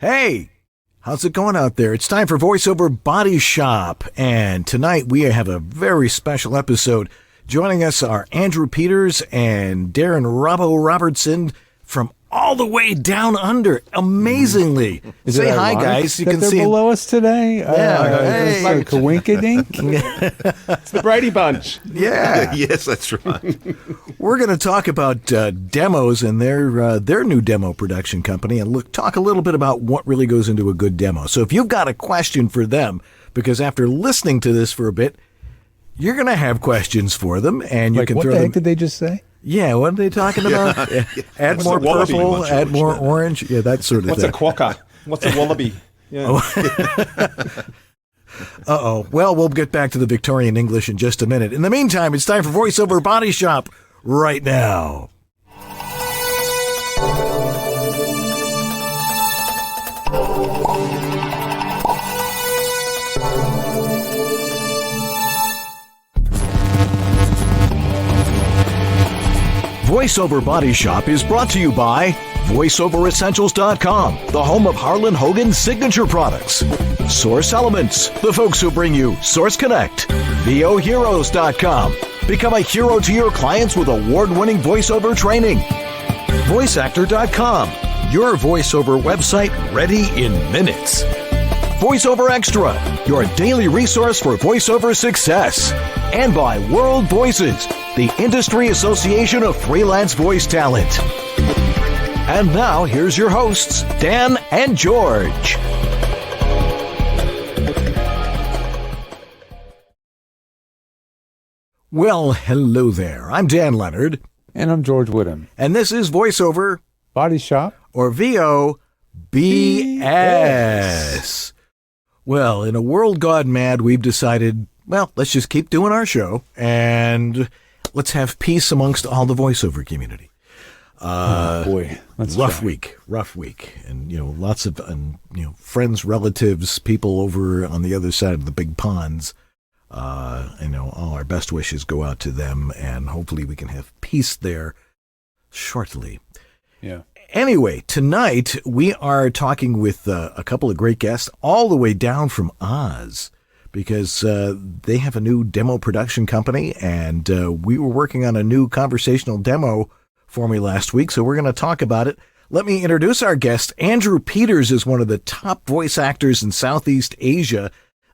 Hey, how's it going out there? It's time for VoiceOver Body Shop, and tonight we have a very special episode. Joining us are Andrew Peters and Darren Robbo Robertson from all the way down under. Amazingly. Say hi, guys. You can see below us today. Hey. Like a kawink-a-dink. It's the Brady Bunch. Yeah. Yes, that's right. We're going to talk about demos and their new demo production company, and talk a little bit about what really goes into a good demo. So if you've got a question for them, because after listening to this for a bit, you're going to have questions for them, and you can what throw the them. heck did they just say? Yeah, what are they talking about? Add What's more a wallaby? purple, add more orange. Yeah, that sort of What's thing. a quokka? What's a wallaby? Yeah. Uh-oh. Well, we'll get back to the Victorian English in just a minute. In the meantime, it's time for VoiceOver Body Shop right now. VoiceOver Body Shop is brought to you by VoiceOverEssentials.com, the home of Harlan Hogan's signature products. Source Elements, the folks who bring you Source Connect. VOHeroes.com, become a hero to your clients with award-winning voiceover training. VoiceActor.com, your voiceover website ready in minutes. VoiceOver Extra, your daily resource for voiceover success. And by World Voices, the Industry Association of Freelance Voice Talent. And now, here's your hosts, Dan and George. Well, hello there. I'm Dan Leonard. And I'm George Woodham. And this is VoiceOver Body Shop. or VOBS. Well, in a world gone mad, we've decided, well, let's just keep doing our show and let's have peace amongst all the voiceover community. Boy, that's rough week. And, lots of, friends, relatives, people over on the other side of the big ponds. All our best wishes go out to them, and hopefully we can have peace there shortly. Yeah. Anyway, tonight we are talking with a couple of great guests all the way down from Oz, because they have a new demo production company, and we were working on a new conversational demo for me last week, so we're going to talk about it. Let me introduce our guest. Andrew Peters is one of the top voice actors in Southeast Asia,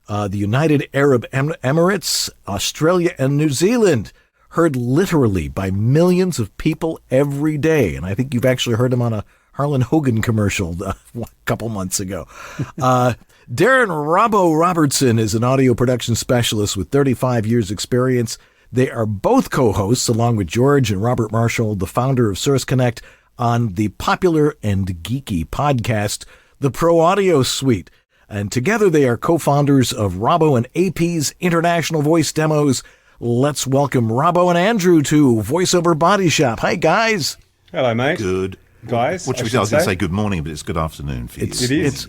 the United Arab Emirates, Australia, and New Zealand. Heard literally by millions of people every day. And I think you've actually heard him on a Harlan Hogan commercial a couple months ago. Darren Robbo Robertson is an audio production specialist with 35 years experience. They are both co-hosts, along with George and Robert Marshall, the founder of Source Connect, on the popular and geeky podcast, The Pro Audio Suite. And together they are co-founders of Robbo and AP's International Voice Demos. Let's welcome Robbo and Andrew to VoiceOver Body Shop. Hi, guys. Hello, mate. Good. Guys, What should we say? I was going to say good morning, but it's good afternoon for you. It is.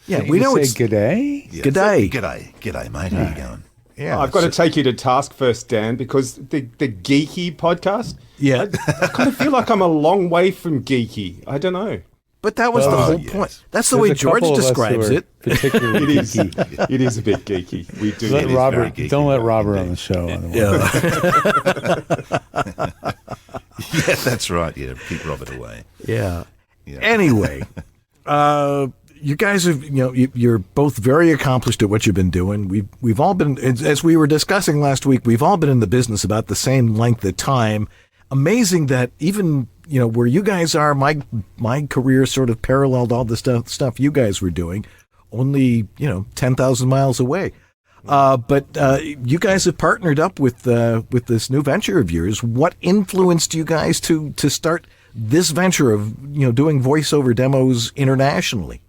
Yeah, we know it's good day. Yeah. good day. G'day, mate. How you going? Yeah, I've got to take you to task first, Dan, because the geeky podcast, Yeah, I kind of feel like I'm a long way from geeky. I don't know. but that was the whole point. That's the way George describes it. Particularly It is. geeky. It is a bit geeky. We do. Let It is Robert, very geeky, don't let very Robert on indeed. the show. Otherwise. Yeah, that's right. Yeah, keep Robert away. Yeah. Yeah. Anyway, you guys have, you're both very accomplished at what you've been doing. We've all been, as we were discussing last week, we've all been in the business about the same length of time. Amazing that even, where you guys are, my career sort of paralleled all the stuff you guys were doing, only, 10,000 miles away. But you guys have partnered up with this new venture of yours. What influenced you guys to start this venture of, doing voiceover demos internationally?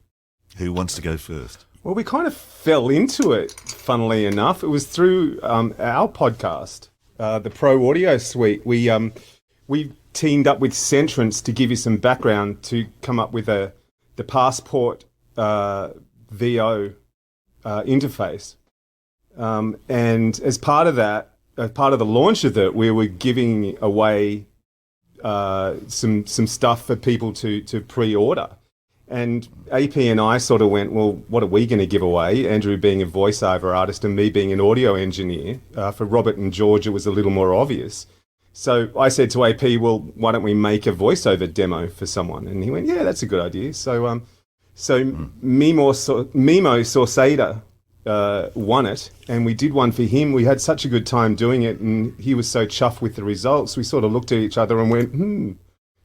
Who wants to go first? Well, we kind of fell into it, funnily enough. It was through our podcast, the Pro Audio Suite. We teamed up with Centrance to give you some background to come up with the Passport VO interface. And as part of that, as part of the launch of it, we were giving away some stuff for people to pre-order. And AP and I sort of went, well, what are we going to give away? Andrew being a voiceover artist and me being an audio engineer. For Robert and George, it was a little more obvious. So I said to AP, well, why don't we make a voiceover demo for someone? And he went, yeah, that's a good idea. So Mimo Sauceda won it, and we did one for him. We had such a good time doing it, and he was so chuffed with the results. We sort of looked at each other and went,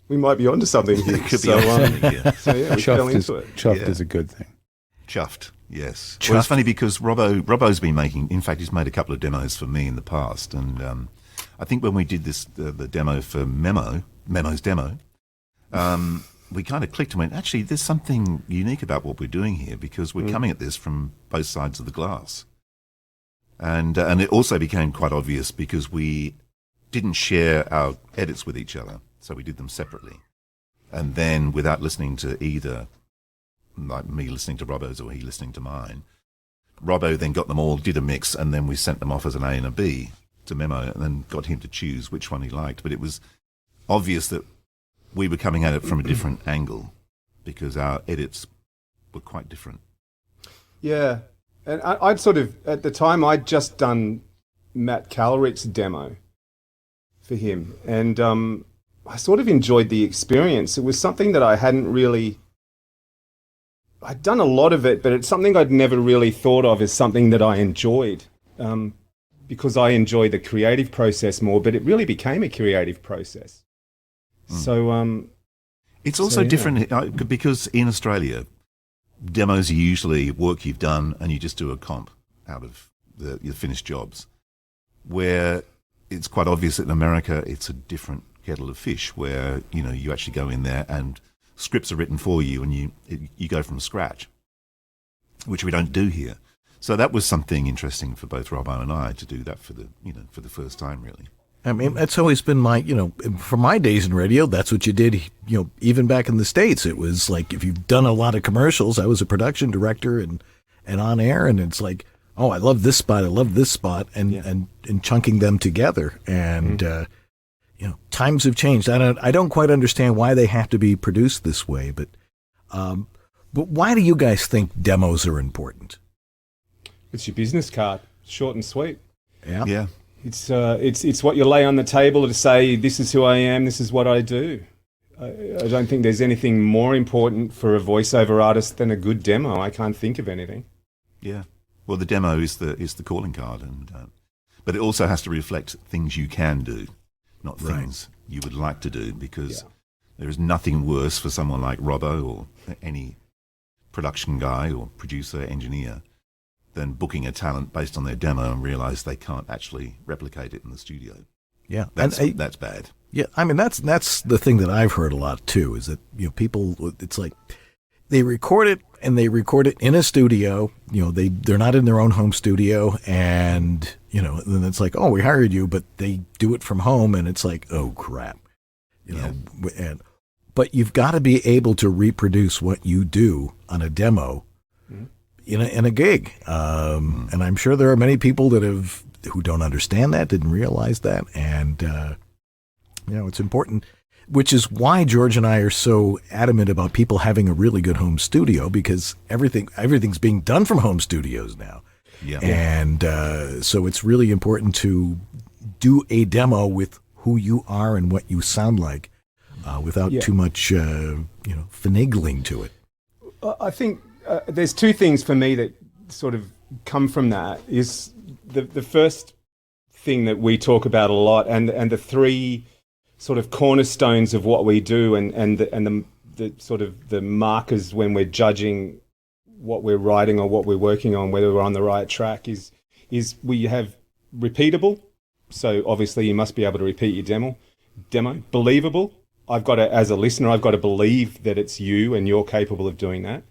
we might be onto something here. It could be onto something, yeah. So yeah, we fell into it. Chuffed is a good thing. Chuffed, yes. Well, it's funny because Robbo's been making, in fact, he's made a couple of demos for me in the past, and I think when we did this, the demo for Memo's demo, we kind of clicked and went, actually, there's something unique about what we're doing here because we're coming at this from both sides of the glass. And it also became quite obvious because we didn't share our edits with each other, so we did them separately. And then without listening to either, like me listening to Robbo's or he listening to mine, Robbo then got them all, did a mix, and then we sent them off as an A and a B to Memo and then got him to choose which one he liked. But it was obvious that we were coming at it from a different angle because our edits were quite different. Yeah. And I'd sort of, at the time, I'd just done Matt Calrick's demo for him. And I sort of enjoyed the experience. It was something that I hadn't really... I'd done a lot of it, but it's something I'd never really thought of as something that I enjoyed. Because I enjoy the creative process more, but it really became a creative process. So it's also different because in Australia, demos are usually work you've done and you just do a comp out of your finished jobs. Where it's quite obvious that in America, it's a different kettle of fish where, you know, you actually go in there and scripts are written for you and you go from scratch, which we don't do here. So that was something interesting for both Robbo and I to do that for the first time, really. I mean, that's always been my, from my days in radio, that's what you did, even back in the States. It was like, if you've done a lot of commercials, I was a production director and on air, and it's like, oh, I love this spot, and chunking them together. And, times have changed. I don't quite understand why they have to be produced this way, but why do you guys think demos are important? It's your business card, short and sweet. Yeah. It's what you lay on the table to say, this is who I am, this is what I do. I don't think there's anything more important for a voiceover artist than a good demo. I can't think of anything. Yeah. Well, the demo is the calling card, but it also has to reflect things you can do, not things you would like to do, because there is nothing worse for someone like Robbo or any production guy or producer, engineer, than booking a talent based on their demo and realize they can't actually replicate it in the studio. Yeah. That's bad. Yeah. I mean, that's the thing that I've heard a lot too, is that, people, it's like they record it and they record it in a studio, they're not in their own home studio, and, then it's like, oh, we hired you, but they do it from home, and it's like, oh crap, but you've got to be able to reproduce what you do on a demo in a gig. And I'm sure there are many people who don't understand that, didn't realize that. And, it's important, which is why George and I are so adamant about people having a really good home studio, because everything's being done from home studios now. Yeah. And, so it's really important to do a demo with who you are and what you sound like, without too much, finagling to it. I think, there's two things for me that sort of come from that. Is the first thing that we talk about a lot, and the three sort of cornerstones of what we do, and the sort of the markers when we're judging what we're writing or what we're working on, whether we're on the right track, is we have repeatable. So obviously you must be able to repeat your demo. Believable. As a listener, I've got to believe that it's you and you're capable of doing that.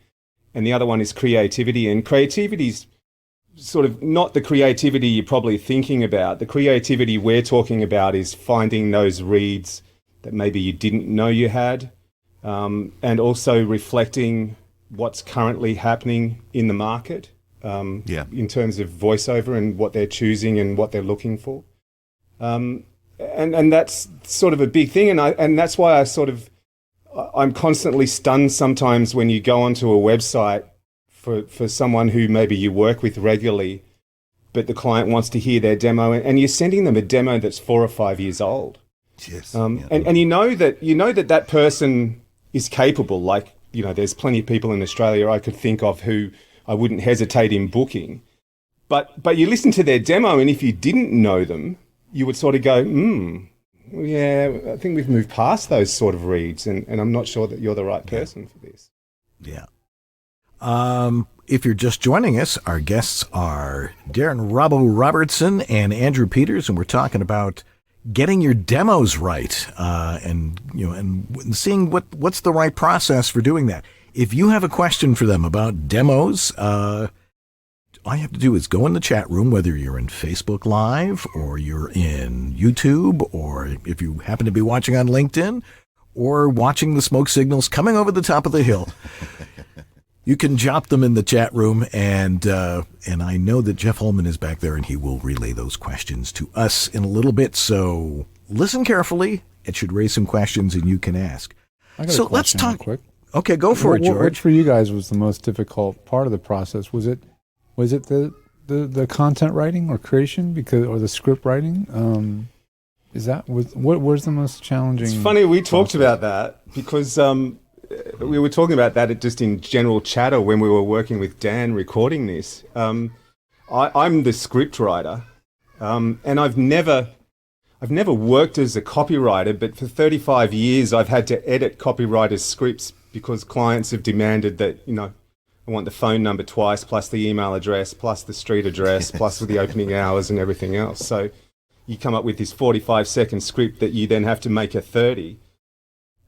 And the other one is creativity. And creativity's sort of not the creativity you're probably thinking about. The creativity we're talking about is finding those reads that maybe you didn't know you had, and also reflecting what's currently happening in the market, in terms of voiceover and what they're choosing and what they're looking for. And that's sort of a big thing. And that's why I'm constantly stunned sometimes when you go onto a website for someone who maybe you work with regularly, but the client wants to hear their demo, and you're sending them a demo that's 4 or 5 years old. Yes. And you know that person is capable. Like, there's plenty of people in Australia I could think of who I wouldn't hesitate in booking. But you listen to their demo, and if you didn't know them, you would sort of go, yeah, I think we've moved past those sort of reads, and I'm not sure that you're the right person for this. Yeah. If you're just joining us, our guests are Darren Robbo Robertson and Andrew Peters, and we're talking about getting your demos right, and seeing what's the right process for doing that. If you have a question for them about demos, all you have to do is go in the chat room, whether you're in Facebook Live or you're in YouTube, or if you happen to be watching on LinkedIn or watching the smoke signals coming over the top of the hill. You can drop them in the chat room, and I know that Jeff Holman is back there, and he will relay those questions to us in a little bit. So listen carefully. It should raise some questions, and you can ask. So let's talk quick. Okay, go for it, George. Which for you guys was the most difficult part of the process? Was it the content writing or creation, or the script writing? Where's the most challenging? It's funny we talked about that because we were talking about that just in general chatter when we were working with Dan recording this. I'm the script writer, and I've never worked as a copywriter, but for 35 years I've had to edit copywriters' scripts because clients have demanded that, I want the phone number twice, plus the email address, plus the street address, plus the opening hours and everything else. So you come up with this 45-second script that you then have to make a 30.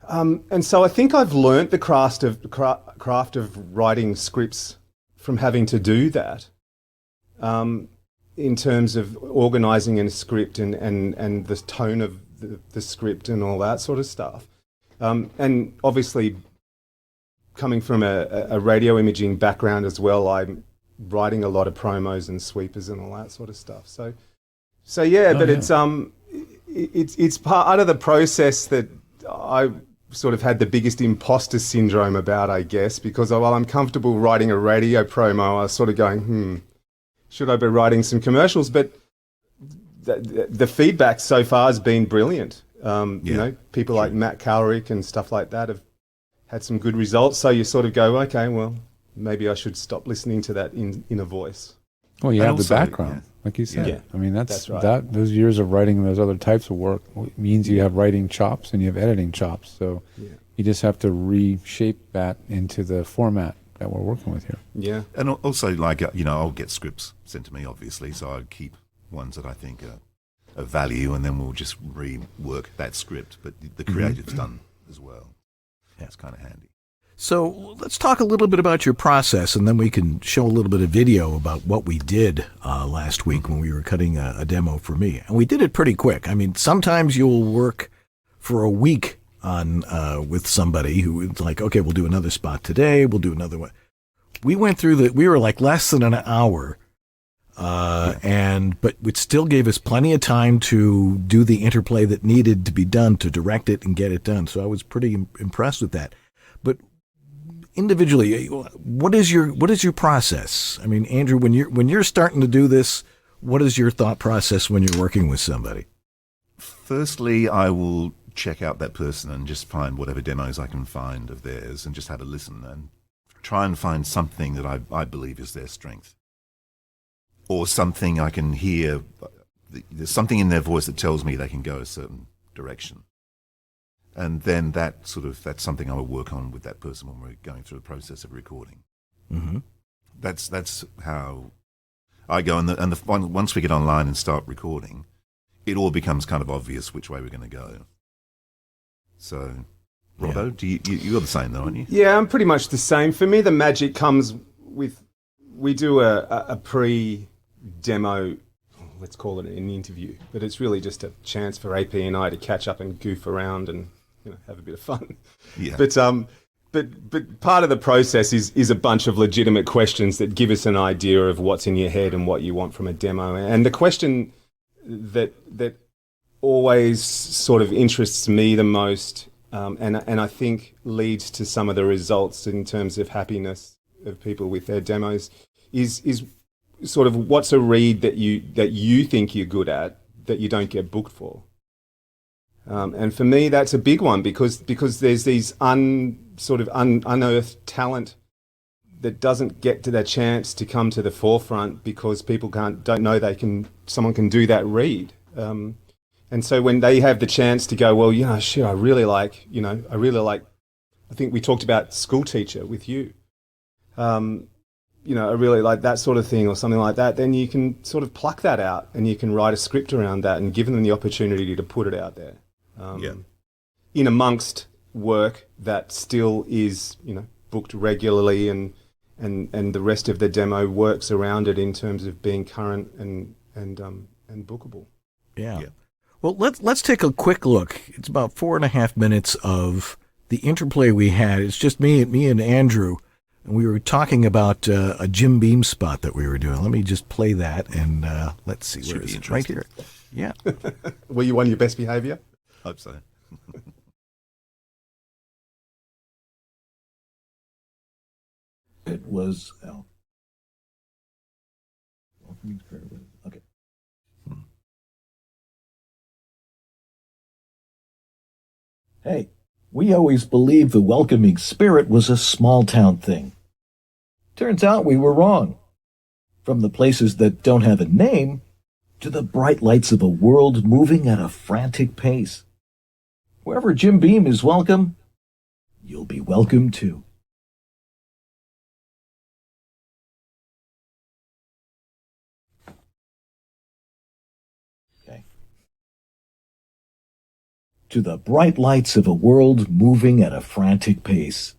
And so I think I've learnt the craft of writing scripts from having to do that, in terms of organising a script and the tone of the script and all that sort of stuff. And obviously, coming from a radio imaging background as well, I'm writing a lot of promos and sweepers and all that sort of stuff. So it's part of the process that I sort of had the biggest imposter syndrome about, I guess, because while I'm comfortable writing a radio promo, I was sort of going, should I be writing some commercials? But the feedback so far has been brilliant. People like Matt Calrick and stuff like that have had some good results. So you sort of go, okay, well, maybe I should stop listening to that in a voice. Well, you have the background, like you said. Yeah. I mean, that's right. Those years of writing those other types of work means you have writing chops and you have editing chops. So you just have to reshape that into the format that we're working with here. Yeah. And also, I'll get scripts sent to me, obviously, so I keep ones that I think are of value, and then we'll just rework that script. But the creative's done as well. Yeah, it's kind of handy. So let's talk a little bit about your process, and then we can show a little bit of video about what we did last week when we were cutting a demo for me. And we did it pretty quick. I mean, sometimes you'll work for a week on with somebody who is like, okay, we'll do another spot today. We'll do another one. We went through we were like less than an hour, but it still gave us plenty of time to do the interplay that needed to be done, to direct it and get it done. So I was pretty impressed with that. But individually, what is your process? I mean, Andrew, when you're starting to do this, what is your thought process when you're working with somebody? Firstly, I will check out that person and just find whatever demos I can find of theirs and just have a listen and try and find something that I believe is their strength. Or something I can hear, there's something in their voice that tells me they can go a certain direction. And then that's something I will work on with that person when we're going through the process of recording. Mm-hmm. That's how I go. Once we get online and start recording, it all becomes kind of obvious which way we're going to go. So, Robbo, you're the same though, aren't you? Yeah, I'm pretty much the same. For me, the magic comes with, we do a pre-demo, let's call it an interview, but it's really just a chance for AP and I to catch up and goof around and have a bit of fun. Yeah. But part of the process is a bunch of legitimate questions that give us an idea of what's in your head and what you want from a demo. And the question that always sort of interests me the most and I think leads to some of the results in terms of happiness of people with their demos is sort of what's a read that you think you're good at that you don't get booked for. And for me, that's a big one because there's these unearthed talent that doesn't get to their chance to come to the forefront because people don't know someone can do that read. And so when they have the chance to go, well, yeah, shit, I really like, I think we talked about school teacher with you. I really like that sort of thing or something like that, then you can sort of pluck that out and you can write a script around that and give them the opportunity to put it out there. In amongst work that still is, booked regularly and the rest of the demo works around it in terms of being current and bookable. Yeah. Well, let's take a quick look. It's about 4.5 minutes of the interplay we had. It's just me and Andrew, and we were talking about a Jim Beam spot that we were doing. Let me just play that, and let's see. Where is it? Right here. Yeah. Were you on your best behavior? Hope so. It was... Okay. Hey, we always believed the welcoming spirit was a small-town thing. Turns out we were wrong. From the places that don't have a name to the bright lights of a world moving at a frantic pace. Wherever Jim Beam is welcome, you'll be welcome too. Okay. To the bright lights of a world moving at a frantic pace.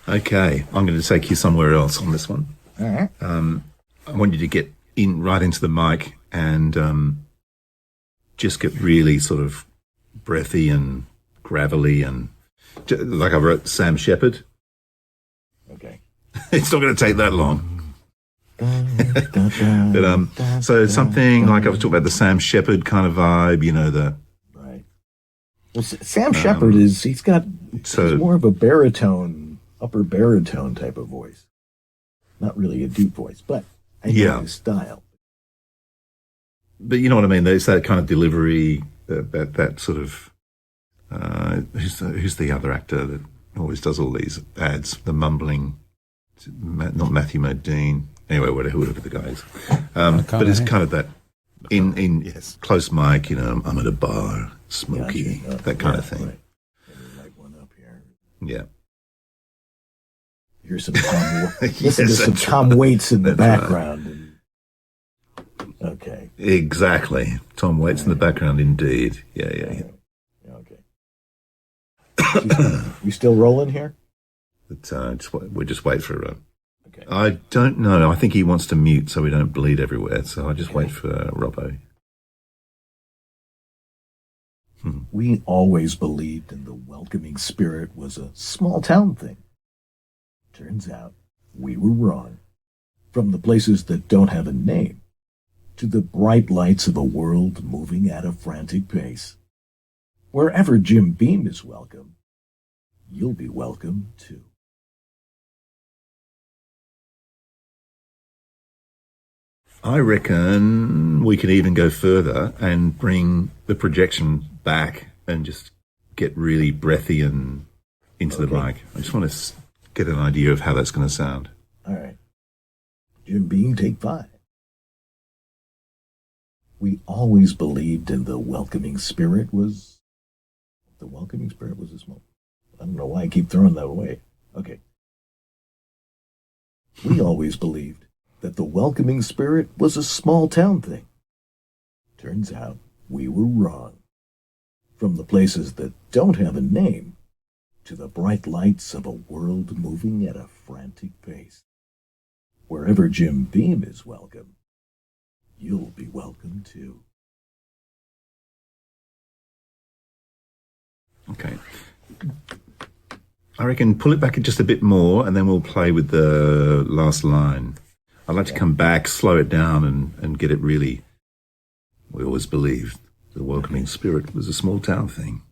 Okay, I'm going to take you somewhere else on this one. All right. I want you to get right into the mic and just get really sort of breathy and gravelly and like I wrote Sam Shepard. Okay. It's not going to take that long. But, so something like I was talking about the Sam Shepard kind of vibe, the... Right. Well, Sam Shepard he's more of a baritone, upper baritone type of voice. Not really a deep voice, but I know his style. But you know what I mean? There's that kind of delivery, that sort of... who's the other actor that always does all these ads? The mumbling... Not Matthew Modine. Anyway, whatever the guy is. But it's kind of that yes, close mic, I'm at a bar, smoky, that kind of thing. Right. Light one up here. Yeah. Here's some Tom listen to some Tom Waits in the background. Okay. Exactly. Tom Waits in the background, indeed. Yeah. Okay. We still rolling here? But we'll just wait for... Okay. I don't know. I think he wants to mute so we don't bleed everywhere. So I'll just wait for Robbo. We always believed in the welcoming spirit was a small town thing. Turns out we were wrong. From the places that don't have a name to the bright lights of a world moving at a frantic pace. Wherever Jim Beam is welcome, you'll be welcome too. I reckon we could even go further and bring the projection back and just get really breathy and into the mic. I just want to get an idea of how that's going to sound. All right. Jim Beam, take 5. We always believed in the welcoming spirit was... The welcoming spirit was a small... I don't know why I keep throwing that away. Okay. We always believed that the welcoming spirit was a small town thing. Turns out we were wrong. From the places that don't have a name to the bright lights of a world moving at a frantic pace. Wherever Jim Beam is welcome, you'll be welcome too. Okay. I reckon pull it back just a bit more and then we'll play with the last line. I'd like to come back, slow it down and get it really We always believed the welcoming spirit was a small town thing.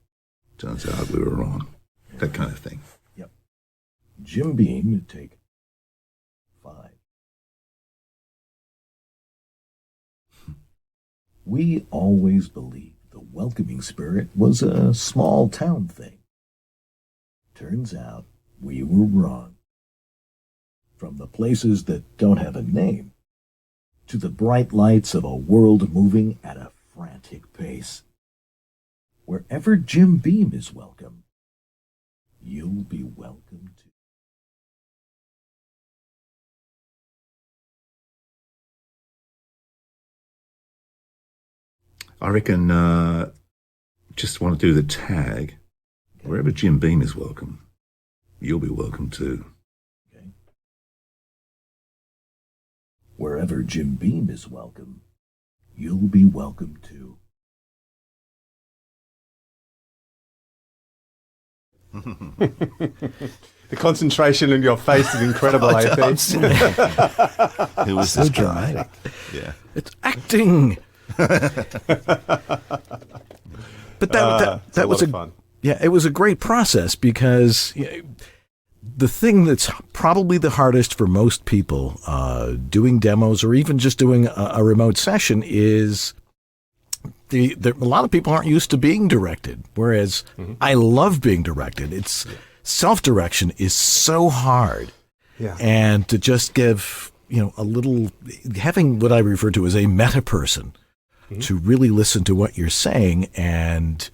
Turns out we were wrong. That kind of thing. Yep. Jim Beam, take 5. We always believed the welcoming spirit was a small town thing. Turns out we were wrong. From the places that don't have a name to the bright lights of a world moving at a frantic pace. Wherever Jim Beam is welcome, you'll be welcome too. I reckon just want to do the tag. Wherever Jim Beam is welcome, you'll be welcome too. Okay. Wherever Jim Beam is welcome, you'll be welcome too. The concentration in your face is incredible, AP. Who was So this dramatic. guy? Yeah. It's acting. But that was a lot of fun. Yeah, it was a great process because the thing that's probably the hardest for most people doing demos or even just doing a remote session is a lot of people aren't used to being directed, whereas I love being directed. It's self-direction is so hard. Yeah. And to just give, a little, having what I refer to as a meta person to really listen to what you're saying and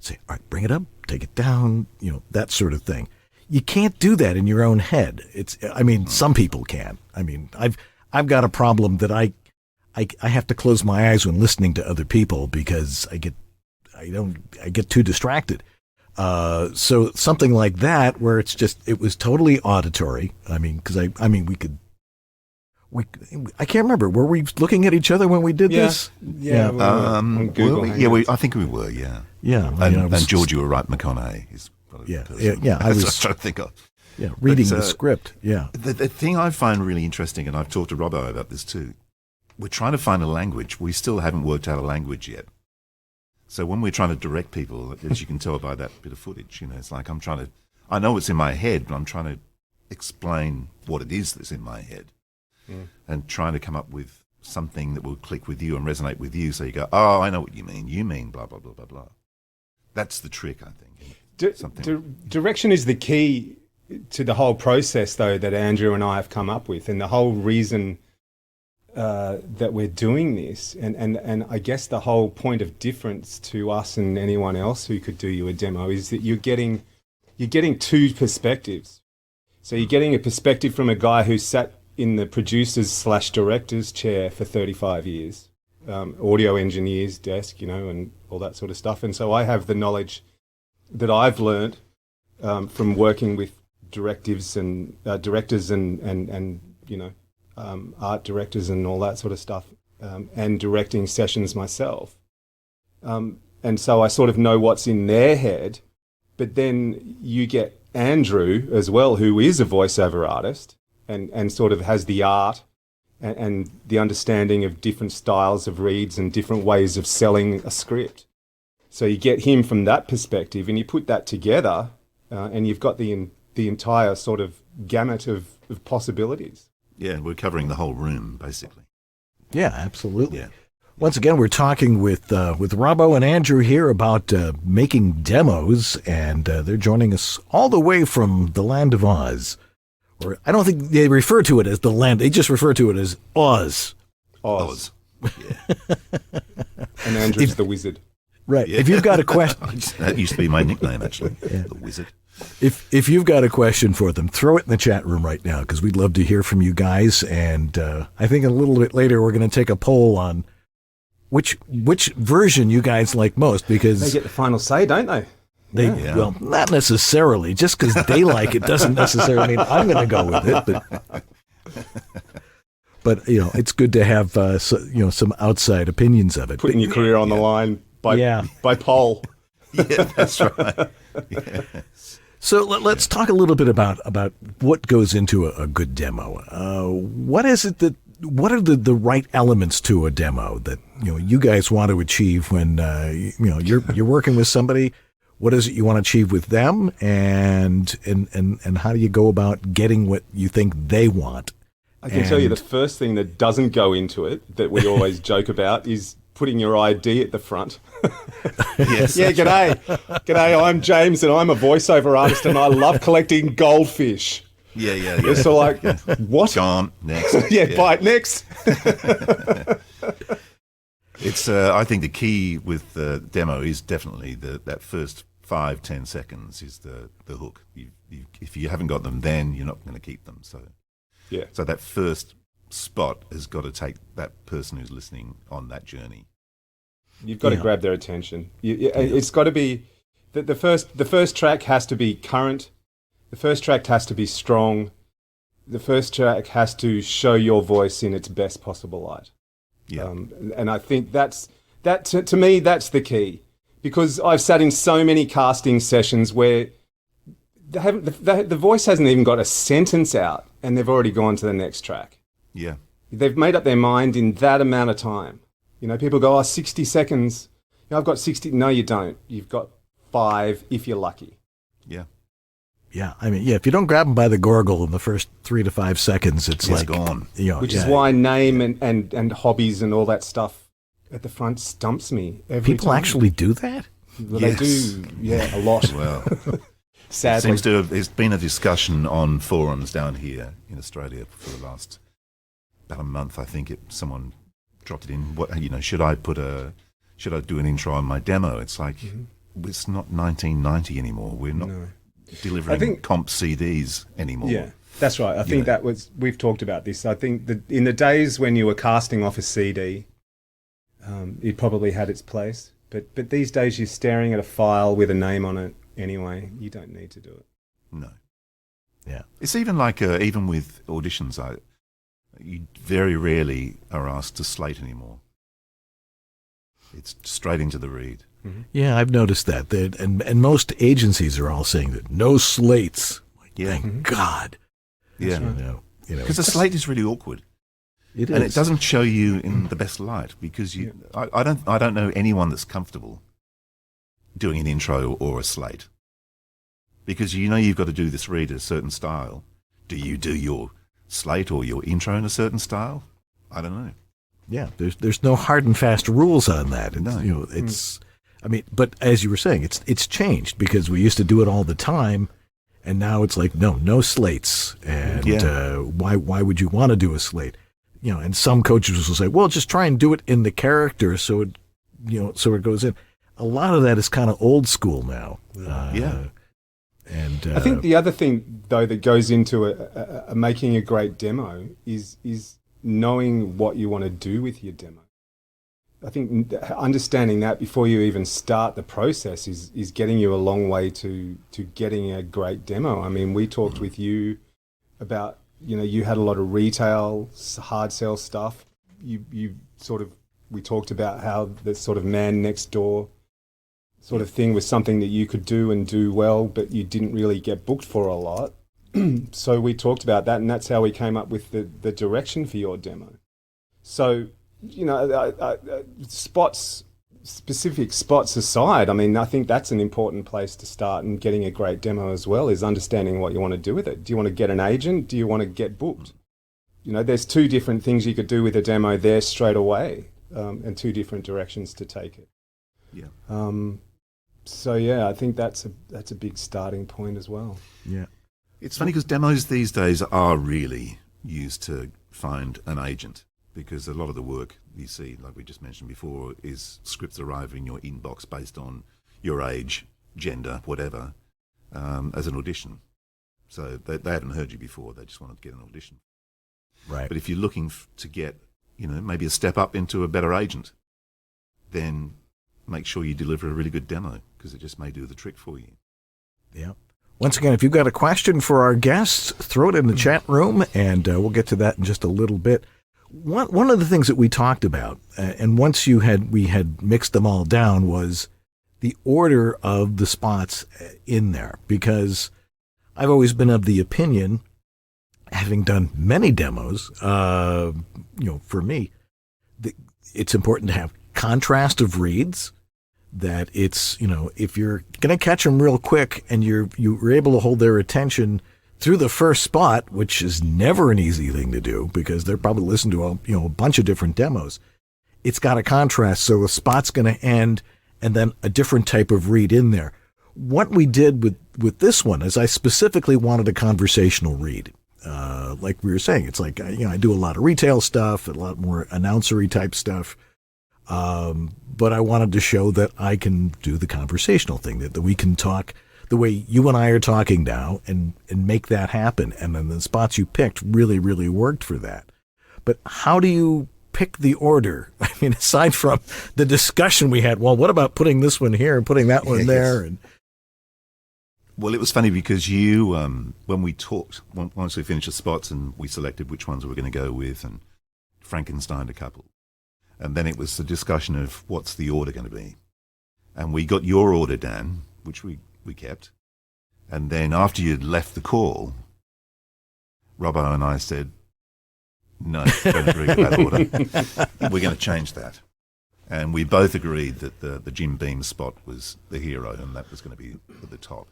say, all right, bring it up, take it down, that sort of thing. You can't do that in your own head. Some people can. I've got a problem that I have to close my eyes when listening to other people because I get too distracted. So something like that where it was totally auditory. I can't remember. Were we looking at each other when we did this? Yeah. On Google. I think we were, yeah. Yeah. And George, you were right, McConaughey is probably the person. Yeah, I was trying to think of. Yeah, reading the script, yeah. The thing I find really interesting, and I've talked to Robbo about this too, we're trying to find a language. We still haven't worked out a language yet. So when we're trying to direct people, as you can tell by that bit of footage, it's like I know it's in my head, but I'm trying to explain what it is that's in my head. And trying to come up with something that will click with you and resonate with you so you go, oh, I know what you mean. You mean blah, blah, blah, blah, blah. That's the trick, I think. Direction is the key to the whole process, though, that Andrew and I have come up with, and the whole reason that we're doing this. And I guess the whole point of difference to us and anyone else who could do you a demo is that you're getting two perspectives. So you're getting a perspective from a guy who sat in the producers/directors chair for 35 years, audio engineer's desk, and all that sort of stuff. And so I have the knowledge that I've learned from working with directors and art directors and all that sort of stuff, and directing sessions myself. And so I sort of know what's in their head, but then you get Andrew as well, who is a voiceover artist, and sort of has the art and the understanding of different styles of reads and different ways of selling a script. So you get him from that perspective and you put that together and you've got the entire sort of gamut of possibilities. Yeah, we're covering the whole room, basically. Yeah, absolutely. Yeah. Once again, we're talking with Robbo and Andrew here about making demos, and they're joining us all the way from the land of Oz. Or I don't think they refer to it as the land. They just refer to it as Oz. Oz. Yeah. And Andrew's the wizard. Right. Yeah. If you've got a question, that used to be my nickname, actually, the wizard. If you've got a question for them, throw it in the chat room right now because we'd love to hear from you guys. And I think a little bit later we're going to take a poll on which version you guys like most because They get the final say, don't they? Well, not necessarily. Just because they like it doesn't necessarily mean I'm going to go with it. But it's good to have some outside opinions of it. Putting your career on the line by poll. Yeah, that's right. Yeah. So let's talk a little bit about what goes into a good demo. What are the right elements to a demo you guys want to achieve when you're working with somebody. What is it you want to achieve with them, and how do you go about getting what you think they want? I can tell you the first thing that doesn't go into it that we always joke about is putting your ID at the front. Yes. Yeah, g'day, I'm James and I'm a voiceover artist and I love collecting goldfish. Yeah. It's so like, what? Gone. Next. Yeah, bite next. It's. I think the key with the demo is definitely that first 5-10 seconds is the hook. If you haven't got them, then you're not going to keep them. So Yeah. So that first spot has got to take that person who's listening on that journey. You've got to grab their attention. It's got to be the first track has to be current. The first track has to be strong. The first track has to show your voice in its best possible light. Yeah. And I think to me that's the key, because I've sat in so many casting sessions where the voice hasn't even got a sentence out and they've already gone to the next track. Yeah. They've made up their mind in that amount of time. People go, 60 seconds. I've got 60. No, you don't. You've got 5 if you're lucky. Yeah. Yeah, I mean, if you don't grab them by the gorgle in the first 3 to 5 seconds, it's like gone. Which is why name and hobbies and all that stuff at the front stumps me every people time. actually do that. Well, Yes. They do, yeah, a lot. Well, Sadly. seems to have. There's been a discussion on forums down here in Australia for the last about a month. I think someone dropped it in. Should I do an intro on my demo? It's like it's not 1990 anymore. We're not delivering comp CDs anymore. Yeah, that's right. I think we've talked about this. I think that in the days when you were casting off a CD, it probably had its place. But these days you're staring at a file with a name on it anyway. You don't need to do it. No. Yeah. It's even like even with auditions, you very rarely are asked to slate anymore. It's straight into the read. Mm-hmm. Yeah, I've noticed that. And most agencies are all saying that no slates. Yeah. Thank God. Yeah. Because the slate is really awkward. It is. And it doesn't show you in the best light, because I don't know anyone that's comfortable doing an intro or a slate, because you've got to do this read a certain style. Do you do your slate or your intro in a certain style? I don't know. Yeah, there's no hard and fast rules on that. It's, I mean, but as you were saying, it's changed, because we used to do it all the time, and now it's like no slates, and why would you want to do a slate? And some coaches will say, well, just try and do it in the character so it goes in. A lot of that is kind of old school now. And I think the other thing, though, that goes into making a great demo is knowing what you want to do with your demo. I think understanding that before you even start the process is getting you a long way to getting a great demo. I mean, we talked with you about, you had a lot of retail, hard sell stuff. We talked about how the sort of man next door sort of thing was something that you could do and do well, but you didn't really get booked for a lot. So we talked about that, and that's how we came up with the direction for your demo. So, specific spots aside, I mean, I think that's an important place to start in getting a great demo as well, is understanding what you want to do with it. Do you want to get an agent? Do you want to get booked? There's 2 different things you could do with a demo there straight away, and 2 different directions to take it. Yeah. So yeah, I think that's a big starting point as well. yeah. It's funny because demos these days are really used to find an agent, because a lot of the work you see, like we just mentioned before, is scripts arrive in your inbox based on your age, gender, whatever, as an audition. So they haven't heard you before. They just wanted to get an audition. Right. But if you're looking to get, maybe a step up into a better agent, then make sure you deliver a really good demo, because it just may do the trick for you. Yeah. Once again, if you've got a question for our guests, throw it in the chat room, and we'll get to that in just a little bit. One of the things that we talked about, and once we had mixed them all down, was the order of the spots in there, because I've always been of the opinion, having done many demos, for me, it's important to have contrast of reads, that it's, if you're going to catch them real quick and you're able to hold their attention through the first spot, which is never an easy thing to do because they're probably listening to a bunch of different demos. It's got a contrast, so the spot's going to end and then a different type of read in there. What we did with this one is I specifically wanted a conversational read. Like we were saying, it's like, I do a lot of retail stuff, a lot more announcery type stuff. But I wanted to show that I can do the conversational thing, that we can talk the way you and I are talking now and make that happen. And then the spots you picked really, really worked for that. But how do you pick the order? I mean, aside from the discussion we had, well, what about putting this one here and putting that one there? And well, it was funny because you, when we talked, once we finished the spots and we selected which ones we were going to go with and Frankensteined a couple. And then it was the discussion of what's the order going to be. And we got your order, Dan, which we kept. And then after you'd left the call, Robbo and I said, no, don't agree with that order. We're going to change that. And we both agreed that the Jim Beam spot was the hero and that was going to be at the top.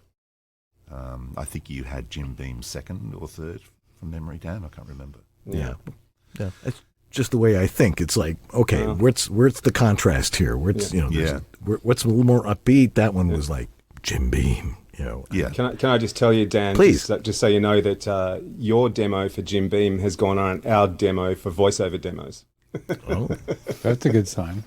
I think you had Jim Beam second or third from memory, Dan. I can't remember. Yeah. It's just the way I think. It's like, okay, where's the contrast here? What's a little more upbeat? That one was like Jim Beam. Yeah. Can I just tell you, Dan? Please. Just so you know that your demo for Jim Beam has gone on our demo for voiceover demos. Oh, that's a good sign.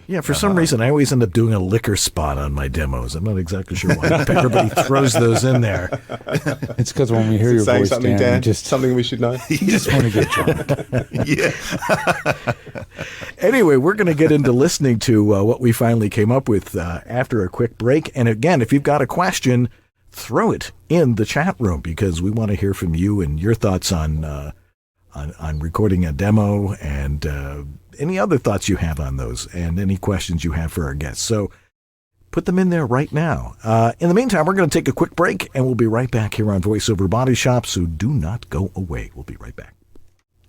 Yeah, for some reason, I always end up doing a liquor spot on my demos. I'm not exactly sure why everybody throws those in there. It's because when we hear your voice, something, Dan, something we should know. You just want to get drunk. Yeah. Anyway, we're going to get into listening to what we finally came up with after a quick break. And again, if you've got a question, throw it in the chat room because we want to hear from you and your thoughts on recording a demo and any other thoughts you have on those and any questions you have for our guests. So put them in there right now. In the meantime, we're going to take a quick break and we'll be right back here on VoiceOver Body Shop. So do not go away. We'll be right back.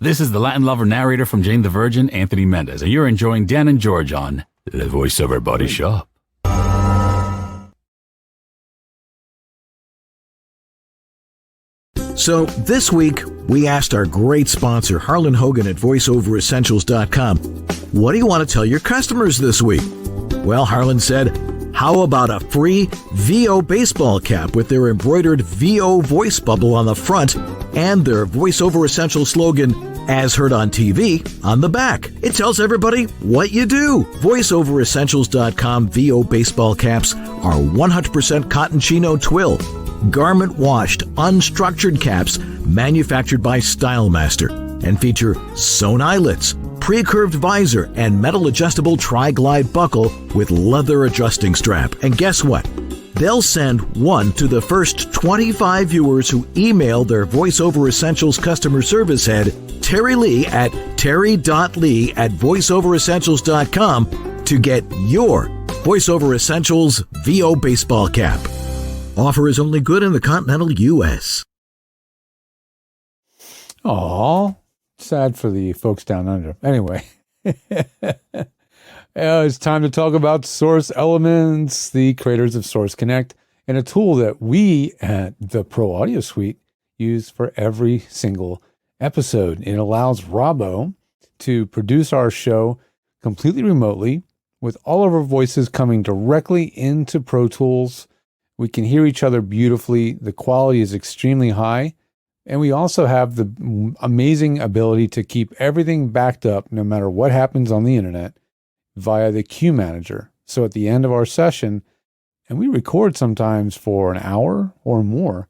This is the Latin lover narrator from Jane the Virgin, Anthony Mendez, and you're enjoying Dan and George on the VoiceOver Body Shop. So this week, we asked our great sponsor, Harlan Hogan at VoiceOverEssentials.com, what do you want to tell your customers this week? Well, Harlan said, how about a free VO baseball cap with their embroidered VO voice bubble on the front and their VoiceOver Essentials slogan, as heard on TV, on the back. It tells everybody what you do. VoiceOverEssentials.com VO baseball caps are 100% cotton chino twill, garment washed, unstructured caps manufactured by StyleMaster and feature sewn eyelets, pre-curved visor, and metal adjustable tri-glide buckle with leather adjusting strap. And guess what? They'll send one to the first 25 viewers who email their VoiceOver Essentials customer service head, Terry Lee at terry.lee@voiceoveressentials.com to get your VoiceOver Essentials VO baseball cap. Offer is only good in the continental U.S. Aw, sad for the folks down under. Anyway, it's time to talk about Source Elements, the creators of Source Connect, and a tool that we at the Pro Audio Suite use for every single episode. It allows Robbo to produce our show completely remotely with all of our voices coming directly into Pro Tools. We can hear each other beautifully. The quality is extremely high. And we also have the amazing ability to keep everything backed up no matter what happens on the internet via the Queue Manager. So at the end of our session, and we record sometimes for an hour or more,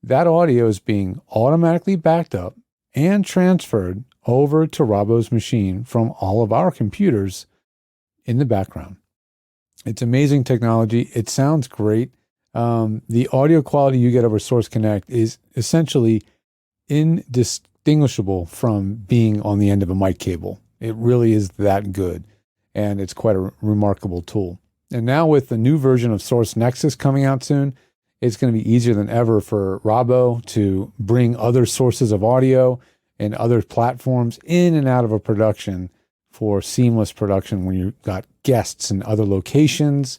that audio is being automatically backed up and transferred over to Robbo's machine from all of our computers in the background. It's amazing technology. It sounds great. The audio quality you get over Source Connect is essentially indistinguishable from being on the end of a mic cable. It really is that good, and it's quite a remarkable tool. And now with the new version of Source Nexus coming out soon, it's going to be easier than ever for Robbo to bring other sources of audio and other platforms in and out of a production for seamless production when you've got guests in other locations,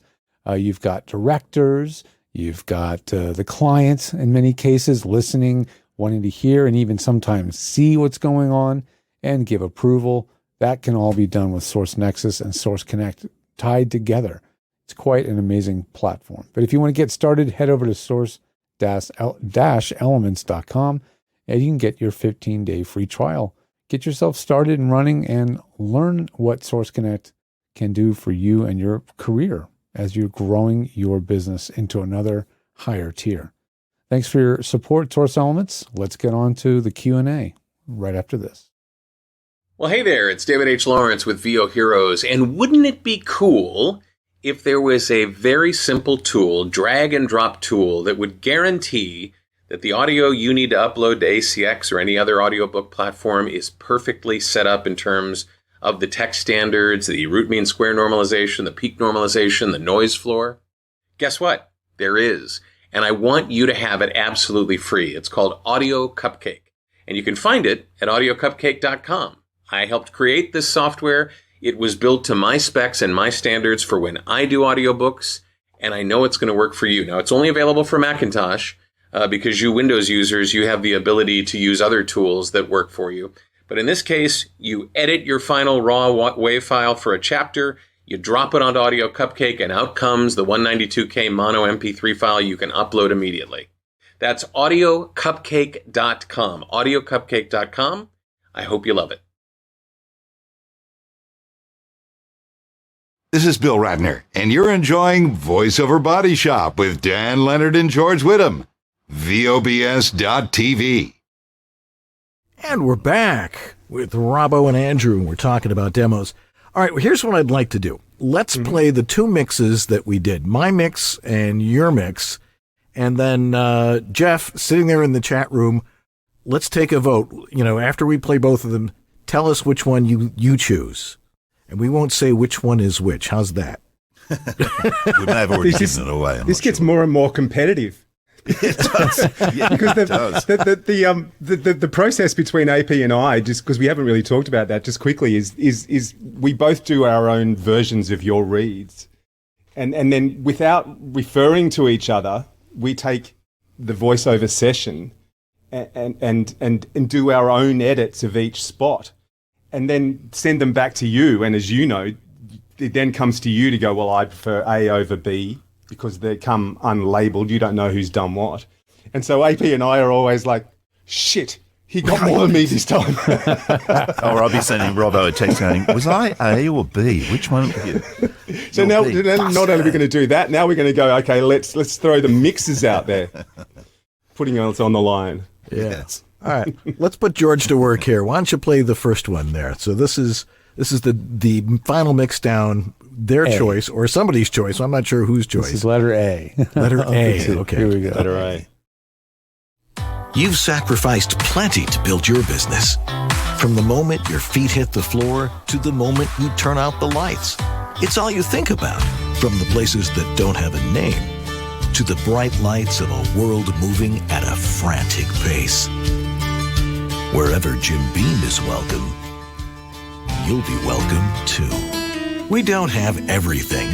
you've got directors, you've got the clients in many cases listening, wanting to hear and even sometimes see what's going on and give approval. That can all be done with Source Nexus and Source Connect tied together. It's quite an amazing platform. But if you want to get started, head over to source-elements.com and you can get your 15-day free trial. Get yourself started and running and learn what Source Connect can do for you and your career as you're growing your business into another higher tier. Thanks for your support, Source Elements. Let's get on to the Q&A right after this. Well, hey there, it's David H. Lawrence with VO Heroes, and wouldn't it be cool if there was a very simple tool, drag and drop tool, that would guarantee that the audio you need to upload to ACX or any other audiobook platform is perfectly set up in terms of the text standards, the root mean square normalization, the peak normalization, the noise floor? Guess what? There is. And I want you to have it absolutely free. It's called Audio Cupcake. And you can find it at audiocupcake.com. I helped create this software. It was built to my specs and my standards for when I do audiobooks, and I know it's going to work for you. Now, it's only available for Macintosh because you Windows users, you have the ability to use other tools that work for you. But in this case, you edit your final raw WAV file for a chapter, you drop it onto Audio Cupcake, and out comes the 192K mono MP3 file you can upload immediately. That's audiocupcake.com, audiocupcake.com. I hope you love it. This is Bill Ratner, and you're enjoying VoiceOver Body Shop with Dan Leonard and George Whittam. VOBS.TV. And we're back with Robbo and Andrew, and we're talking about demos. All right, well, here's what I'd like to do. Let's play the two mixes that we did, my mix and your mix, and then Jeff, sitting there in the chat room, let's take a vote. You know, after we play both of them, tell us which one you choose. And we won't say which one is which. How's that? We may have already given it away. This gets more and more competitive. It does. Yeah, Because it does. the process between AP and I, just because we haven't really talked about that, just quickly, is we both do our own versions of your reads, and then without referring to each other, we take the voiceover session and do our own edits of each spot, and then send them back to you. And as you know, it then comes to you to go, well, I prefer A over B, because they come unlabeled. You don't know who's done what. And so AP and I are always like, shit, he got more than me this time. Or I'll be sending Robbo a text going, was I A or B? Which one? So now, not only are we going to do that, now we're going to go, okay, let's throw the mixes out there, putting us on the line. Yes. All right, let's put George to work here. Why don't you play the first one there? So this is the final mix down, their choice or somebody's choice. I'm not sure whose choice. This is letter A. Letter A. Okay. Here we go. Letter A. You've sacrificed plenty to build your business. From the moment your feet hit the floor to the moment you turn out the lights. It's all you think about, from the places that don't have a name to the bright lights of a world moving at a frantic pace. Wherever Jim Beam is welcome, you'll be welcome too. We don't have everything.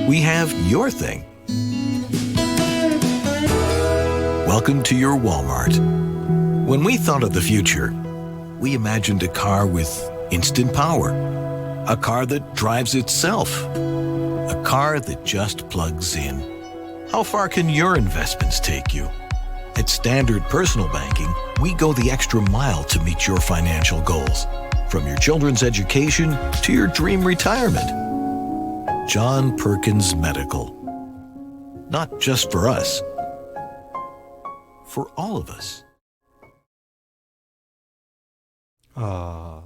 We have your thing. Welcome to your Walmart. When we thought of the future, we imagined a car with instant power, a car that drives itself, a car that just plugs in. How far can your investments take you? At Standard Personal Banking, we go the extra mile to meet your financial goals. From your children's education to your dream retirement. John Perkins Medical. Not just for us, for all of us. Ah.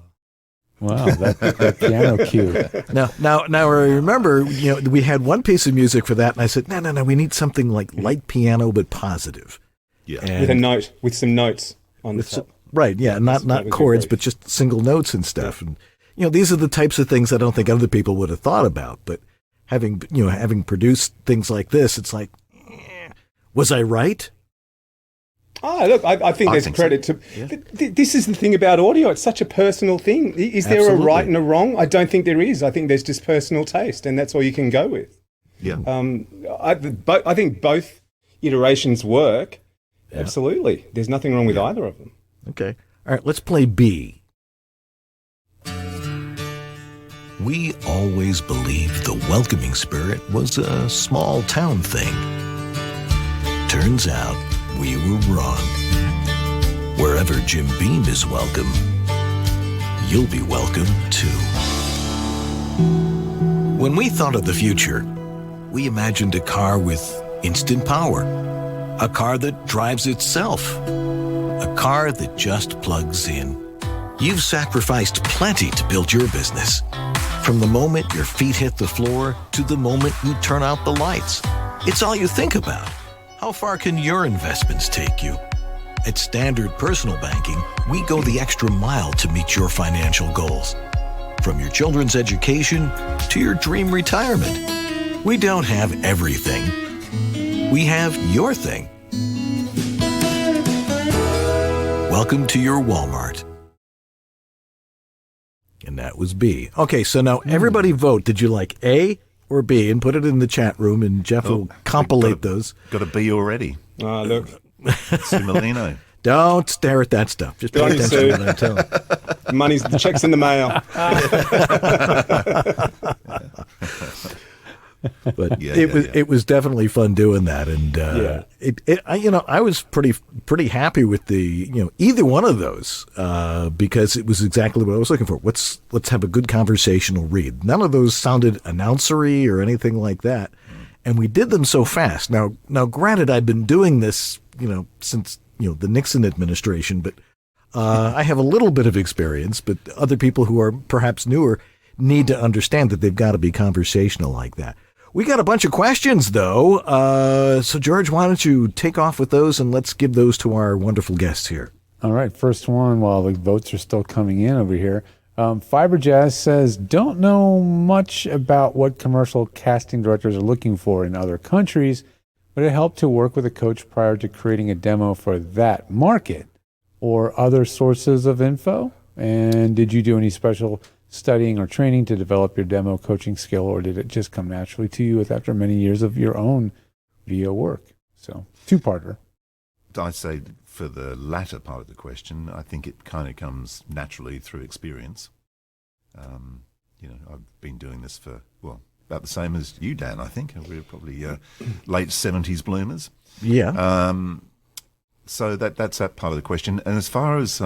Wow, that piano cue. Now, I remember, we had one piece of music for that, and I said, no, we need something like light piano but positive. Yeah. And With some notes on the top. Right, yeah, not chords, but just single notes and stuff. And these are the types of things I don't think other people would have thought about. But having produced things like this, it's like, was I right? Look, I think there's think credit so. to... This is the thing about audio. It's such a personal thing. Is there Absolutely. a right and a wrong? I don't think there is. I think there's just personal taste, and that's all you can go with. Yeah. I think both iterations work. Yeah. Absolutely. There's nothing wrong with either of them. Okay. All right, let's play B. We always believed the welcoming spirit was a small town thing. Turns out we were wrong. Wherever Jim Beam is welcome, you'll be welcome too. When we thought of the future, we imagined a car with instant power, a car that drives itself, a car that just plugs in. You've sacrificed plenty to build your business. From the moment your feet hit the floor to the moment you turn out the lights. It's all you think about. How far can your investments take you? At Standard Personal Banking, we go the extra mile to meet your financial goals. From your children's education to your dream retirement. We don't have everything. We have your thing. Welcome to your Walmart. And that was B. Okay, so now everybody vote. Did you like A or B? And put it in the chat room, and Jeff will compilate those. Got a B already. Look. Sumalino. Don't stare at that stuff. Just pay attention to what I'm telling you. The check's in the mail. But it was definitely fun doing that, and I was pretty happy with the either one of those because it was exactly what I was looking for. Let's have a good conversational read. None of those sounded announcery or anything like that, and we did them so fast. Now, granted, I've been doing this since the Nixon administration, but I have a little bit of experience. But other people who are perhaps newer need to understand that they've got to be conversational like that. We got a bunch of questions, though. So, George, why don't you take off with those, and let's give those to our wonderful guests here. All right, first one while the votes are still coming in over here. Fiber Jazz says, don't know much about what commercial casting directors are looking for in other countries, but it helped to work with a coach prior to creating a demo for that market or other sources of info. And did you do any special studying or training to develop your demo coaching skill, or did it just come naturally to you after many years of your own VO work? So, two-parter. I'd say for the latter part of the question, I think it kind of comes naturally through experience. I've been doing this for, about the same as you, Dan, I think. We're probably late 70s bloomers. Yeah. So that's that part of the question. And as far as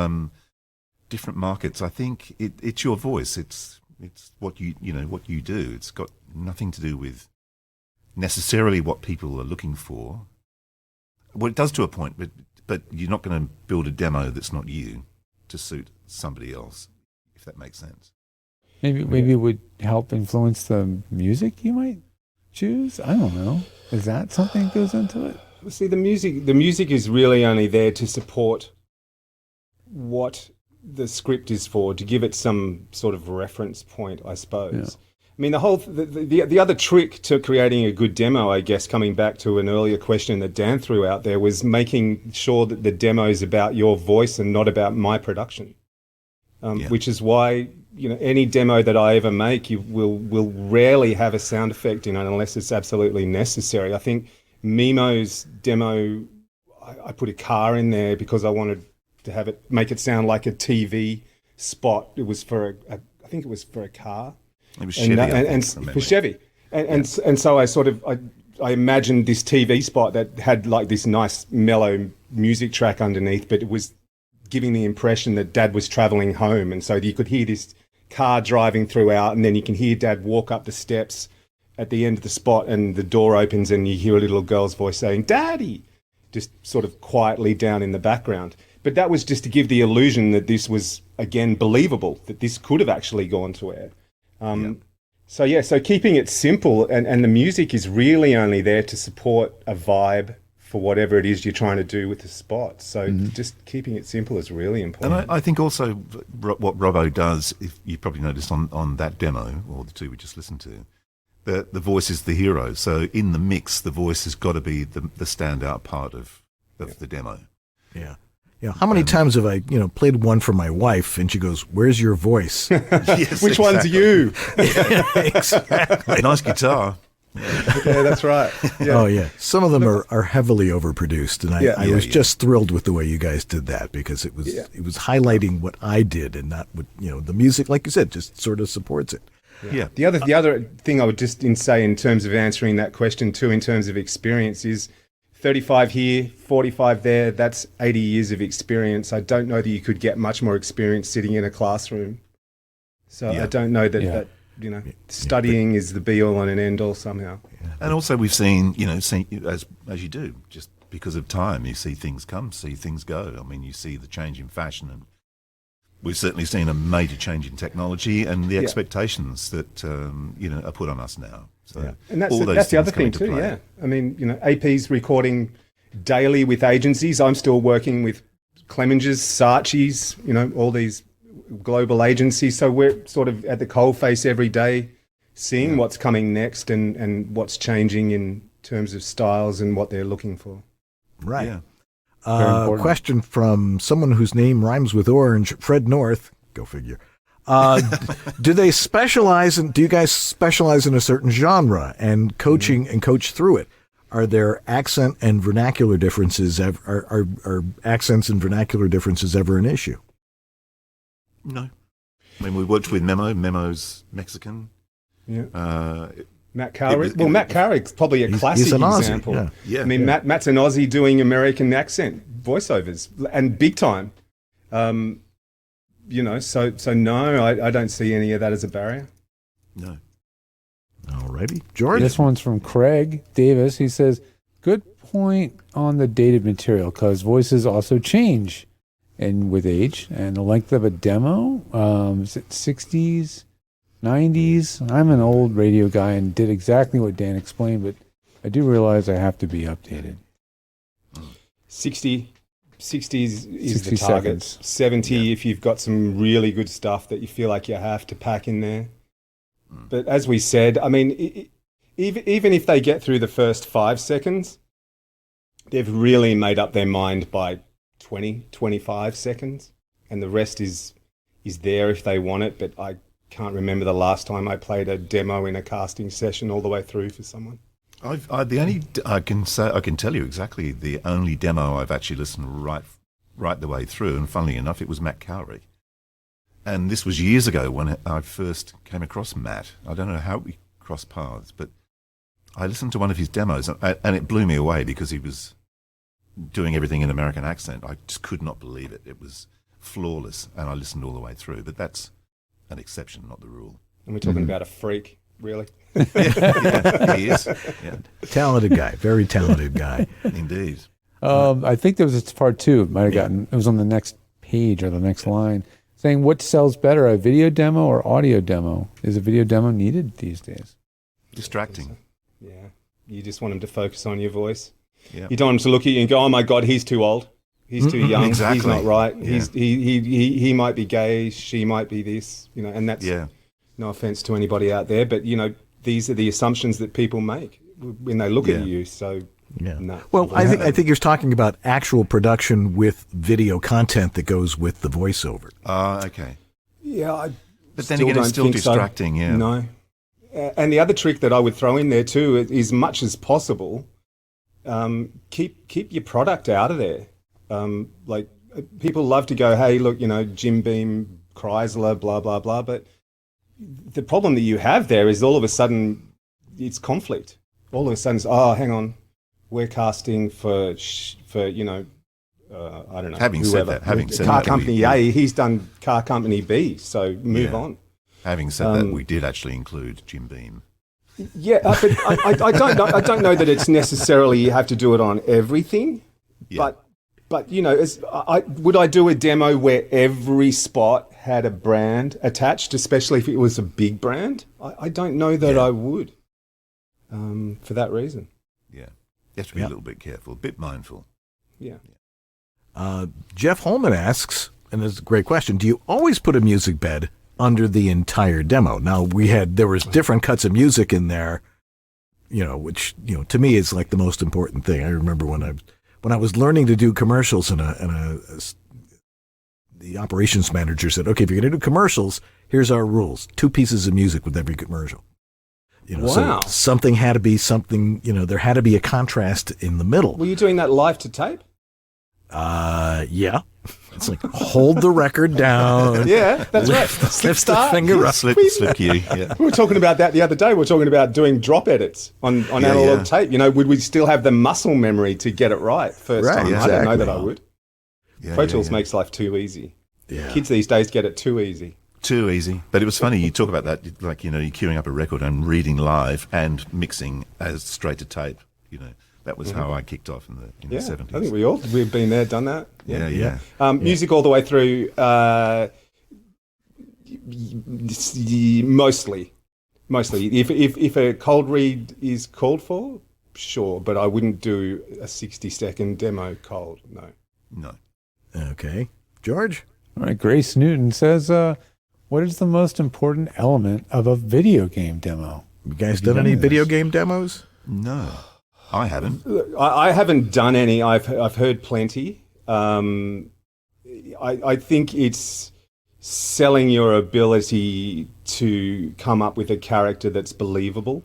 different markets, I think it's your voice. It's what you do. It's got nothing to do with necessarily what people are looking for. Well, it does to a point, but you're not going to build a demo that's not you to suit somebody else, if that makes sense. Maybe it would help influence the music you might choose. I don't know. Is that something that goes into it? See, the music is really only there to support what the script is for, to give it some sort of reference point, I suppose. Yeah. I mean, the other trick to creating a good demo, I guess, coming back to an earlier question that Dan threw out there, was making sure that the demo is about your voice and not about my production. Which is why any demo that I ever make, you will rarely have a sound effect in it unless it's absolutely necessary. I think Memo's demo, I put a car in there because I wanted to make it sound like a TV spot. It was for I think it was for a car. It was Chevy. For Chevy, and so I imagined this TV spot that had like this nice mellow music track underneath, but it was giving the impression that Dad was traveling home, and so you could hear this car driving throughout, and then you can hear Dad walk up the steps at the end of the spot, and the door opens, and you hear a little girl's voice saying "Daddy," just sort of quietly down in the background. But that was just to give the illusion that this was, again, believable, that this could have actually gone to air. So keeping it simple, and the music is really only there to support a vibe for whatever it is you're trying to do with the spot. So just keeping it simple is really important. And I think also what Robbo does, if you probably noticed on that demo, or the two we just listened to, the voice is the hero. So in the mix, the voice has got to be the standout part of the demo. Yeah. How many times have I, played one for my wife and she goes, "Where's your voice?" Yes, Which one's you? Exactly. Nice guitar. Yeah, that's right. Yeah. Oh, yeah. Some of them are heavily overproduced. And I was just thrilled with the way you guys did that because it was highlighting what I did and not what, the music, like you said, just sort of supports it. Yeah. The other thing I would just say in terms of answering that question too, in terms of experience, is 35 here, 45 there. That's 80 years of experience. I don't know that you could get much more experience sitting in a classroom. So I don't know that studying is the be all and an end all somehow. And also we've seen, as you do, just because of time, you see things come, see things go. I mean, you see the change in fashion, and we've certainly seen a major change in technology and the expectations that are put on us now. So and that's the other thing too. Yeah, I mean, AP's recording daily with agencies. I'm still working with Clemenges, Saatchi's, all these global agencies. So we're sort of at the coalface every day, seeing what's coming next and what's changing in terms of styles and what they're looking for. Right. Yeah. Question from someone whose name rhymes with orange, Fred North. Go figure. Do you guys specialize in a certain genre and coach through it? Are there accent and vernacular differences? Are accents and vernacular differences ever an issue? No. I mean, we worked with Memo. Memo's Mexican. Yeah. Matt Carrick. Matt Carrick's probably a classic he's an Aussie, example. Yeah. I mean, Matt's an Aussie doing American accent voiceovers and big time. So no, I don't see any of that as a barrier. No. Alrighty. George? This one's from Craig Davis. He says, good point on the dated material because voices also change and with age and the length of a demo. Is it 60s, 90s? I'm an old radio guy and did exactly what Dan explained, but I do realize I have to be updated. 60 is 60 the target. seconds. 70 if you've got some really good stuff that you feel like you have to pack in there. But as we said, I mean, even if they get through the first 5 seconds, they've really made up their mind by 20, 25 seconds. And the rest is there if they want it. But I can't remember the last time I played a demo in a casting session all the way through for someone. I can tell you exactly the only demo I've actually listened right the way through, and funnily enough, it was Matt Cowrie. And this was years ago when I first came across Matt. I don't know how we crossed paths, but I listened to one of his demos, and it blew me away because he was doing everything in American accent. I just could not believe it. It was flawless, and I listened all the way through. But that's an exception, not the rule. And we're talking about a freak, really. Yeah, he is. Yeah. Talented guy, very talented guy. Indeed. I think there was a part 2. It was on the next page or the next line saying what sells better, a video demo or audio demo? Is a video demo needed these days? Distracting. Yeah. You just want them to focus on your voice. Yeah. You don't want them to look at you and go, "Oh my God, he's too old. He's too young. Exactly. He's not right. Yeah. He might be gay. She might be this." And that's no offense to anybody out there, but these are the assumptions that people make when they look at you. So no. Well, I think you're talking about actual production with video content that goes with the voiceover. Okay. Yeah, but then again, it's still distracting. So. Yeah. No. And the other trick that I would throw in there too is, as much as possible, keep your product out of there. Like people love to go, "Hey, look, Jim Beam, Chrysler, blah blah blah," but the problem that you have there is all of a sudden it's conflict. All of a sudden, hang on, we're casting for I don't know. Having said that, car company A, he's done car company B, so move on. Having said that, we did actually include Jim Beam. Yeah, but I don't know that it's necessarily you have to do it on everything. Yeah. But would I do a demo where every spot had a brand attached, especially if it was a big brand? I don't know that I would. For that reason. Yeah, you have to be a little bit careful, a bit mindful. Yeah. Jeff Holman asks, and it's a great question, do you always put a music bed under the entire demo? Now, there was different cuts of music in there, which, to me is like the most important thing. I remember when when I was learning to do commercials, the operations manager said, "Okay, if you're going to do commercials, here's our rules: 2 pieces of music with every commercial." Wow. So something had to be something. There had to be a contrast in the middle. Were you doing that live to tape? Yeah. It's like hold the record down. Yeah, that's right. Lift the finger up. Slip cue. Yeah. We were talking about that the other day. We were talking about doing drop edits on analog tape. Would we still have the muscle memory to get it right first time? Yeah, I don't know exactly. that I would. Yeah, Pro Tools makes life too easy. Yeah. Kids these days get it too easy. Too easy. But it was funny, you talk about that, like, you're queuing up a record and reading live and mixing as straight to tape. That was how I kicked off in the 70s. I think we've been there, done that. Yeah. Music all the way through, mostly. If a cold read is called for, sure, but I wouldn't do a 60-second demo cold, no. Okay. George? All right, Grace Newton says, what is the most important element of a video game demo? You guys done any video game demos? No, I haven't. I haven't done any. I've heard plenty. I think it's selling your ability to come up with a character that's believable,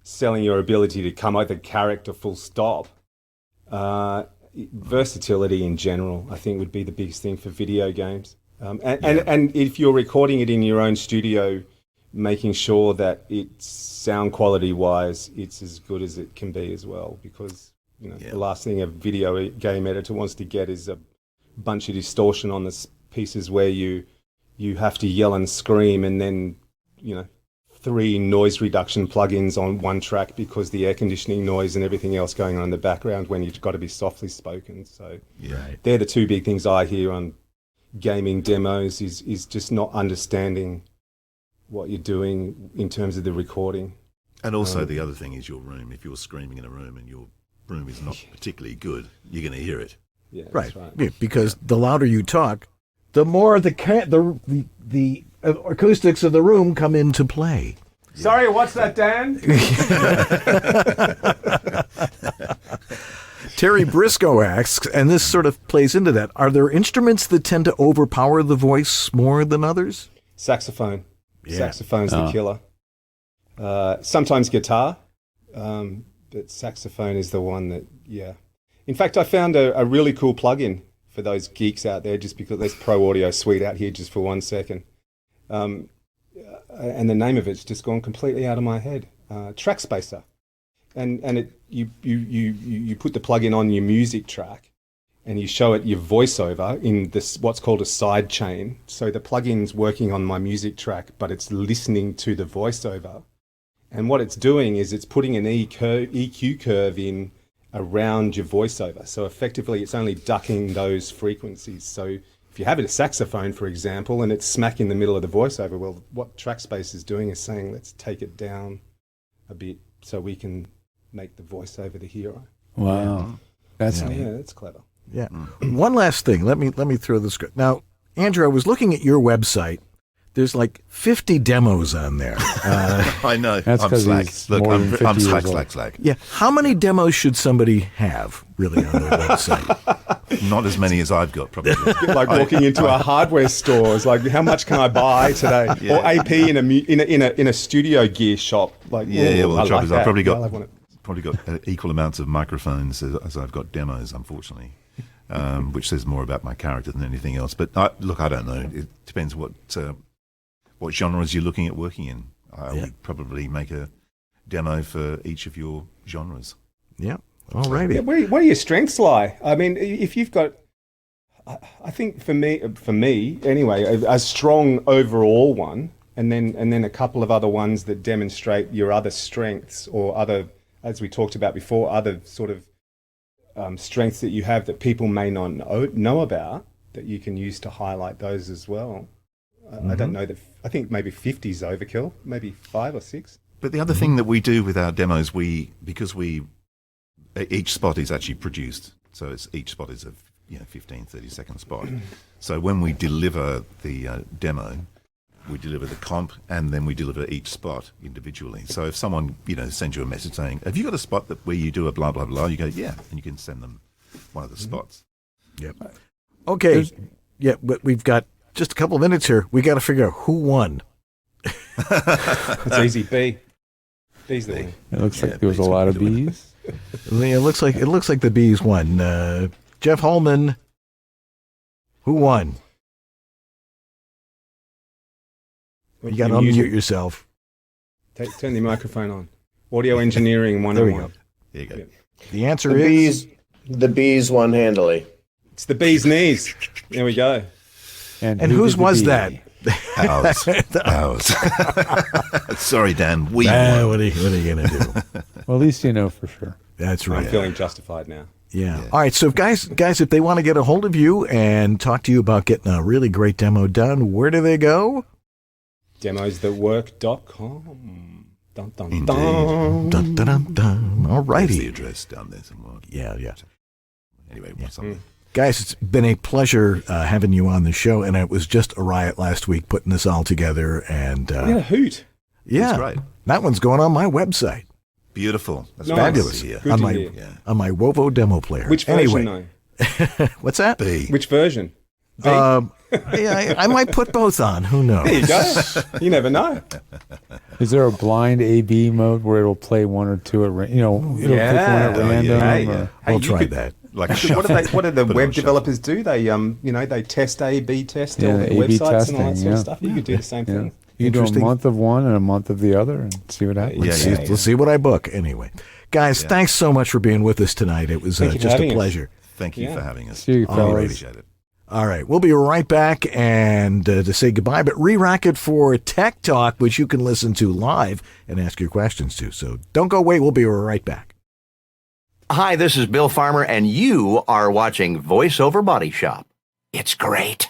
selling your ability to come up with a character full stop. Versatility in general, I think, would be the biggest thing for video games. And if you're recording it in your own studio, making sure that it's sound quality wise, it's as good as it can be as well, because the last thing a video game editor wants to get is a bunch of distortion on the pieces where you have to yell and scream, and then 3 noise reduction plugins on one track because the air conditioning noise and everything else going on in the background when you've got to be softly spoken. So they're the 2 big things I hear on gaming demos is just not understanding what you're doing in terms of the recording. And also the other thing is your room. If you're screaming in a room and your room is not particularly good, you're going to hear it. Yeah, Right. that's right. Yeah, because the louder you talk, the more the acoustics of the room come into play. Sorry, what's that, Dan? Terry Briscoe asks, and this sort of plays into that, are there instruments that tend to overpower the voice more than others? Saxophone. Yeah. Saxophone's the killer. Sometimes guitar, but saxophone is the one that, In fact, I found a really cool plugin for those geeks out there, just because there's Pro Audio Suite out here just for 1 second. And the name of it's just gone completely out of my head. Track Spacer. And you put the plugin on your music track and you show it your voiceover in this what's called a side chain. So the plugin's working on my music track, but it's listening to the voiceover. And what it's doing is it's putting an EQ curve in around your voiceover. So effectively it's only ducking those frequencies. So if you have a saxophone, for example, and it's smack in the middle of the voiceover, well, what Trackspace is doing is saying, let's take it down a bit so we can make the voiceover the hero. Wow. That's neat. Yeah, that's clever. Yeah. One last thing. Let me throw the script. Now, Andrew, I was looking at your website. There's like 50 demos on there. I know. That's I'm 'cause slack. he's Look, more than 50 I'm years slack. Yeah. How many demos should somebody have really on their website? Not as many as I've got, probably. Like walking into a hardware store. It's like, how much can I buy today? Yeah. Or AP in a studio gear shop. Like, Yeah, well, the trouble is I've probably I'll have one got equal amounts of microphones as I've got demos, unfortunately, which says more about my character than anything else. But I don't know. It depends what genres you're looking at working in. I would probably make a demo for each of your genres. Yeah. All righty. Yeah, where do your strengths lie? I mean, if you've got, I think for me anyway, a strong overall one, and then a couple of other ones that demonstrate your other strengths or other, as we talked about before, other sort of strengths that you have that people may not know about, that you can use to highlight those as well. I don't know that. I think maybe 50 is overkill. Maybe 5 or 6. But the other thing that we do with our demos, because each spot is actually produced, so each spot is a 15, 30-second spot. So when we deliver the demo, we deliver the comp, and then we deliver each spot individually. So if someone sends you a message saying, "Have you got a spot where you do a blah blah blah?" You go, "Yeah," and you can send them one of the spots. Yep. Okay. Yeah, but we've got just a couple of minutes here. We got to figure out who won. It's easy. B. B's the winner. It looks like there was a lot of bees. It looks like the bees won. Jeff Holman, who won? You got to unmute yourself. Turn the microphone on. Audio engineering 101. There you go. Yep. The answer is The bees won handily. It's the bee's knees. There we go. And whose was that? Ours. Sorry, Dan. We What won. are you going to do? Well, at least you know for sure. That's right. I'm feeling justified now. Yeah. All right. So, guys, if they want to get a hold of you and talk to you about getting a really great demo done, where do they go? Demosthatwork.com. Dun, dun, Indeed. dun. Dun, dun, dun, dun. All There's righty. the address down there somewhere. Yeah. Anyway, what's something? Guys, it's been a pleasure having you on the show, and it was just a riot last week putting this all together. And Yeah, a hoot. yeah, That's great. that one's going on my website. Beautiful. That's Nice. Fabulous. Yeah. Good on to my hear. on my Wovo demo player. Which version, anyway, though? what's that? B. Which version? B? Yeah, I might put both on. Who knows? There you go. You never know. Is there a blind A/B mode where it'll play one or two at it'll pick one at random? Hey, or- hey, We'll you try could- that. Like What do the Put it web on shuffle. developers do? They they test A/B test all Yeah, the A/B websites and all that testing, sort of yeah. stuff. You could do the same Yeah. thing. You can do a Interesting. month of one and a month of the other and see what happens. Yeah. Let's see what I book. Anyway, guys, thanks so much for being with us tonight. It was Thank you for just a having us. pleasure. Thank you Yeah. for having us. See you, I fellas. appreciate it. All right, we'll be right back and to say goodbye, but re-rack it for Tech Talk, which you can listen to live and ask your questions to. So don't go away. We'll be right back. Hi, this is Bill Farmer, and you are watching Voice Over Body Shop. It's great.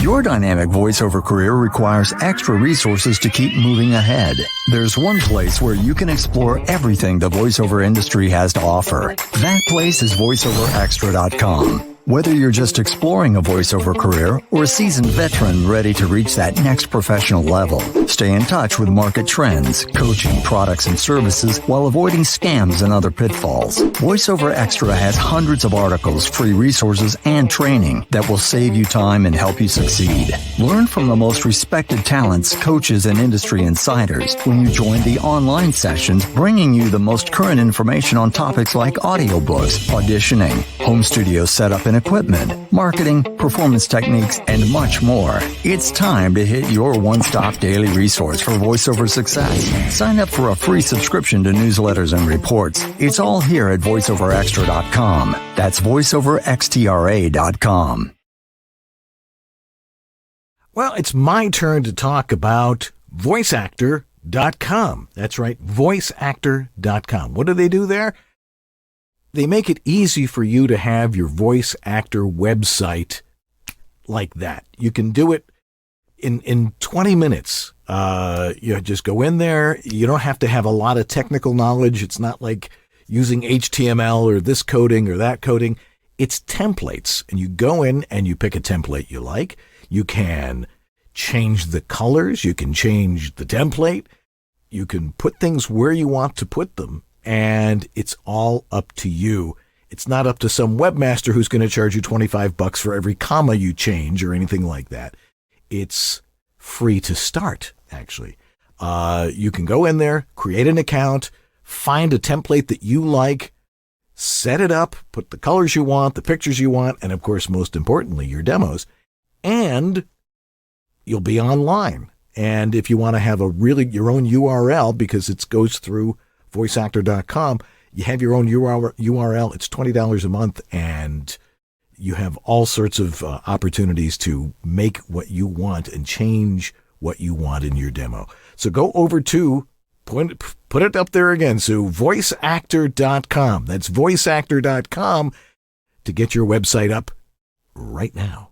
Your dynamic voiceover career requires extra resources to keep moving ahead. There's one place where you can explore everything the voiceover industry has to offer. That place is voiceoverextra.com. Whether you're just exploring a voiceover career or a seasoned veteran ready to reach that next professional level, stay in touch with market trends, coaching, products, and services while avoiding scams and other pitfalls. VoiceOver Extra has hundreds of articles, free resources, and training that will save you time and help you succeed. Learn from the most respected talents, coaches, and industry insiders when you join the online sessions, bringing you the most current information on topics like audiobooks, auditioning, home studio setup and equipment, marketing, performance techniques, and much more. It's time to hit your one-stop daily resource for voiceover success. Sign up for a free subscription to newsletters and reports. It's all here at voiceoverextra.com. That's voiceoverextra.com. Well, it's my turn to talk about voiceactor.com. That's right, voiceactor.com. What do they do there? They make it easy for you to have your voice actor website like that. You can do it in 20 minutes. You just go in there. You don't have to have a lot of technical knowledge. It's not like using HTML or this coding or that coding. It's templates. And you go in and you pick a template you like. You can change the colors. You can change the template. You can put things where you want to put them. And it's all up to you. It's not up to some webmaster who's going to charge you $25 for every comma you change or anything like that. It's free to start, actually. You can go in there, create an account, find a template that you like, set it up, put the colors you want, the pictures you want, and of course, most importantly, your demos. And you'll be online. And if you want to have your own URL, because it goes through voiceactor.com, you have your own URL. It's $20 a month, and you have all sorts of opportunities to make what you want and change what you want in your demo. So go over to, put it up there again, so voiceactor.com. That's voiceactor.com to get your website up right now.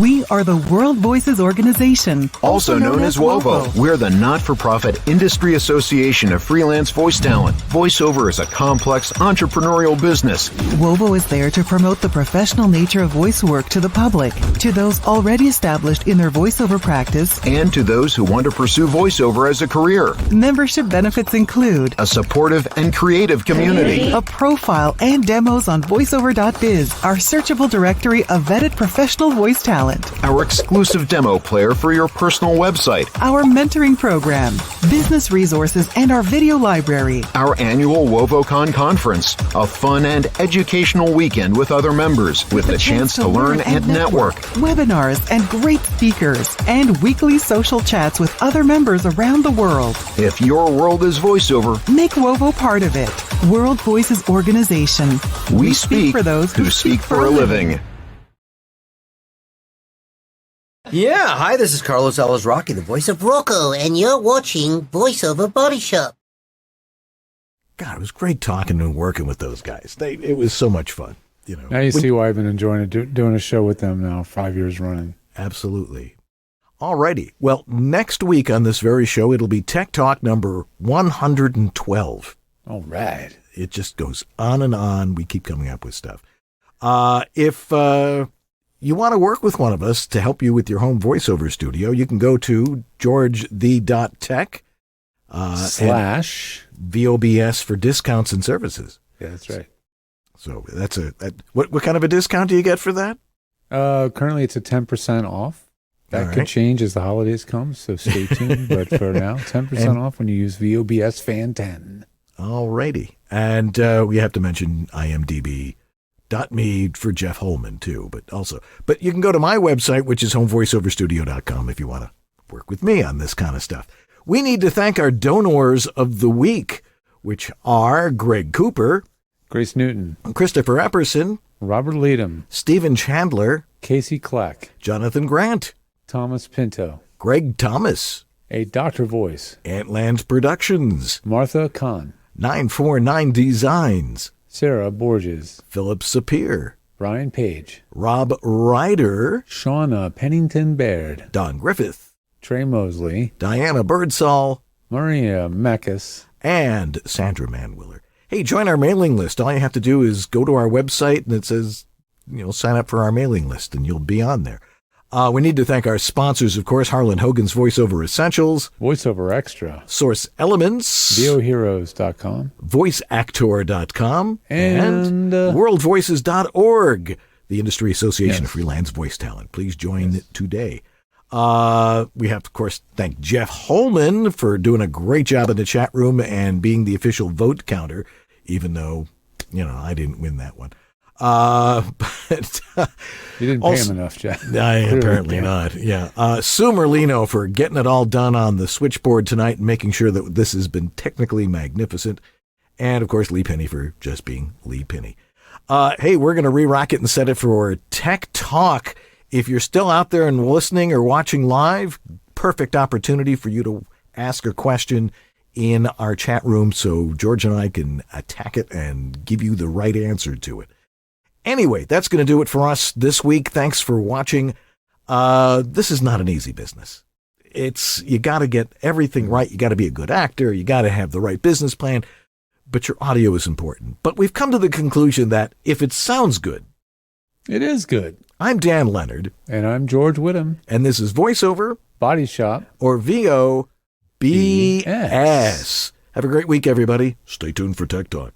We are the World Voices Organization, also known as WOVO. We're the not-for-profit industry association of freelance voice talent. Voiceover is a complex entrepreneurial business. WOVO is there to promote the professional nature of voice work to the public, to those already established in their voiceover practice, and to those who want to pursue voiceover as a career. Membership benefits include a supportive and creative community, a profile and demos on voiceover.biz, our searchable directory of vetted professional voice talent, our exclusive demo player for your personal website, our mentoring program, business resources, and our video library, our annual WovoCon conference, a fun and educational weekend with other members with the chance to learn and network, webinars and great speakers, and weekly social chats with other members around the world. If your world is voiceover, make WOVO part of it. World Voices Organization. We speak for those who speak for a living. Yeah, hi, this is Carlos Alazraqui, the voice of Rocco, and you're watching Voiceover Body Shop. God, it was great talking and working with those guys. It was so much fun. You know, now you see why I've been enjoying it, doing a show with them now 5 years running. Absolutely. Alrighty. Well, next week on this very show, it'll be Tech Talk number 112. All right. It just goes on and on. We keep coming up with stuff. If you want to work with one of us to help you with your home voiceover studio, you can go to georgethe.tech / VOBS for discounts and services. Yeah, that's right. So what kind of a discount do you get for that? Currently it's a 10% off. That could change as the holidays come, so stay tuned. But for now, 10% off when you use VOBS Fan 10. All righty. And we have to mention IMDb.me for Jeff Holman, too. But you can go to my website, which is homevoiceoverstudio.com, if you want to work with me on this kind of stuff. We need to thank our donors of the week, which are Greg Cooper, Grace Newton, Christopher Epperson, Robert Leadham, Stephen Chandler, Casey Clack, Jonathan Grant, Thomas Pinto, Greg Thomas, A Dr. Voice, Antlands Productions, Martha Kahn, 949 Designs, Sarah Borges, Philip Sapir, Brian Page, Rob Ryder, Shauna Pennington Baird, Don Griffith, Trey Mosley, Diana Birdsall, Maria Mekas, and Sandra Manwiller. Hey, join our mailing list. All you have to do is go to our website and it says, sign up for our mailing list and you'll be on there. We need to thank our sponsors, of course, Harlan Hogan's Voiceover Essentials, Voiceover Extra, Source Elements, VOHeroes.com, VoiceActor.com, and WorldVoices.org, the Industry Association of Freelance Voice Talent. Please join today. We have to, of course, thank Jeff Holman for doing a great job in the chat room and being the official vote counter, even though, I didn't win that one. But you didn't pay him enough, Jeff. Apparently not. Yeah. Sue Merlino for getting it all done on the switchboard tonight and making sure that this has been technically magnificent. And of course, Lee Penny for just being Lee Penny. Hey, we're going to re-rock it and set it for Tech Talk. If you're still out there and listening or watching live, perfect opportunity for you to ask a question in our chat room so George and I can attack it and give you the right answer to it. Anyway, that's going to do it for us this week. Thanks for watching. This is not an easy business. You got to get everything right. You got to be a good actor. You got to have the right business plan, but your audio is important. But we've come to the conclusion that if it sounds good, it is good. I'm Dan Leonard. And I'm George Whittam. And this is Voiceover Body Shop, or VOBS. Have a great week, everybody. Stay tuned for Tech Talk.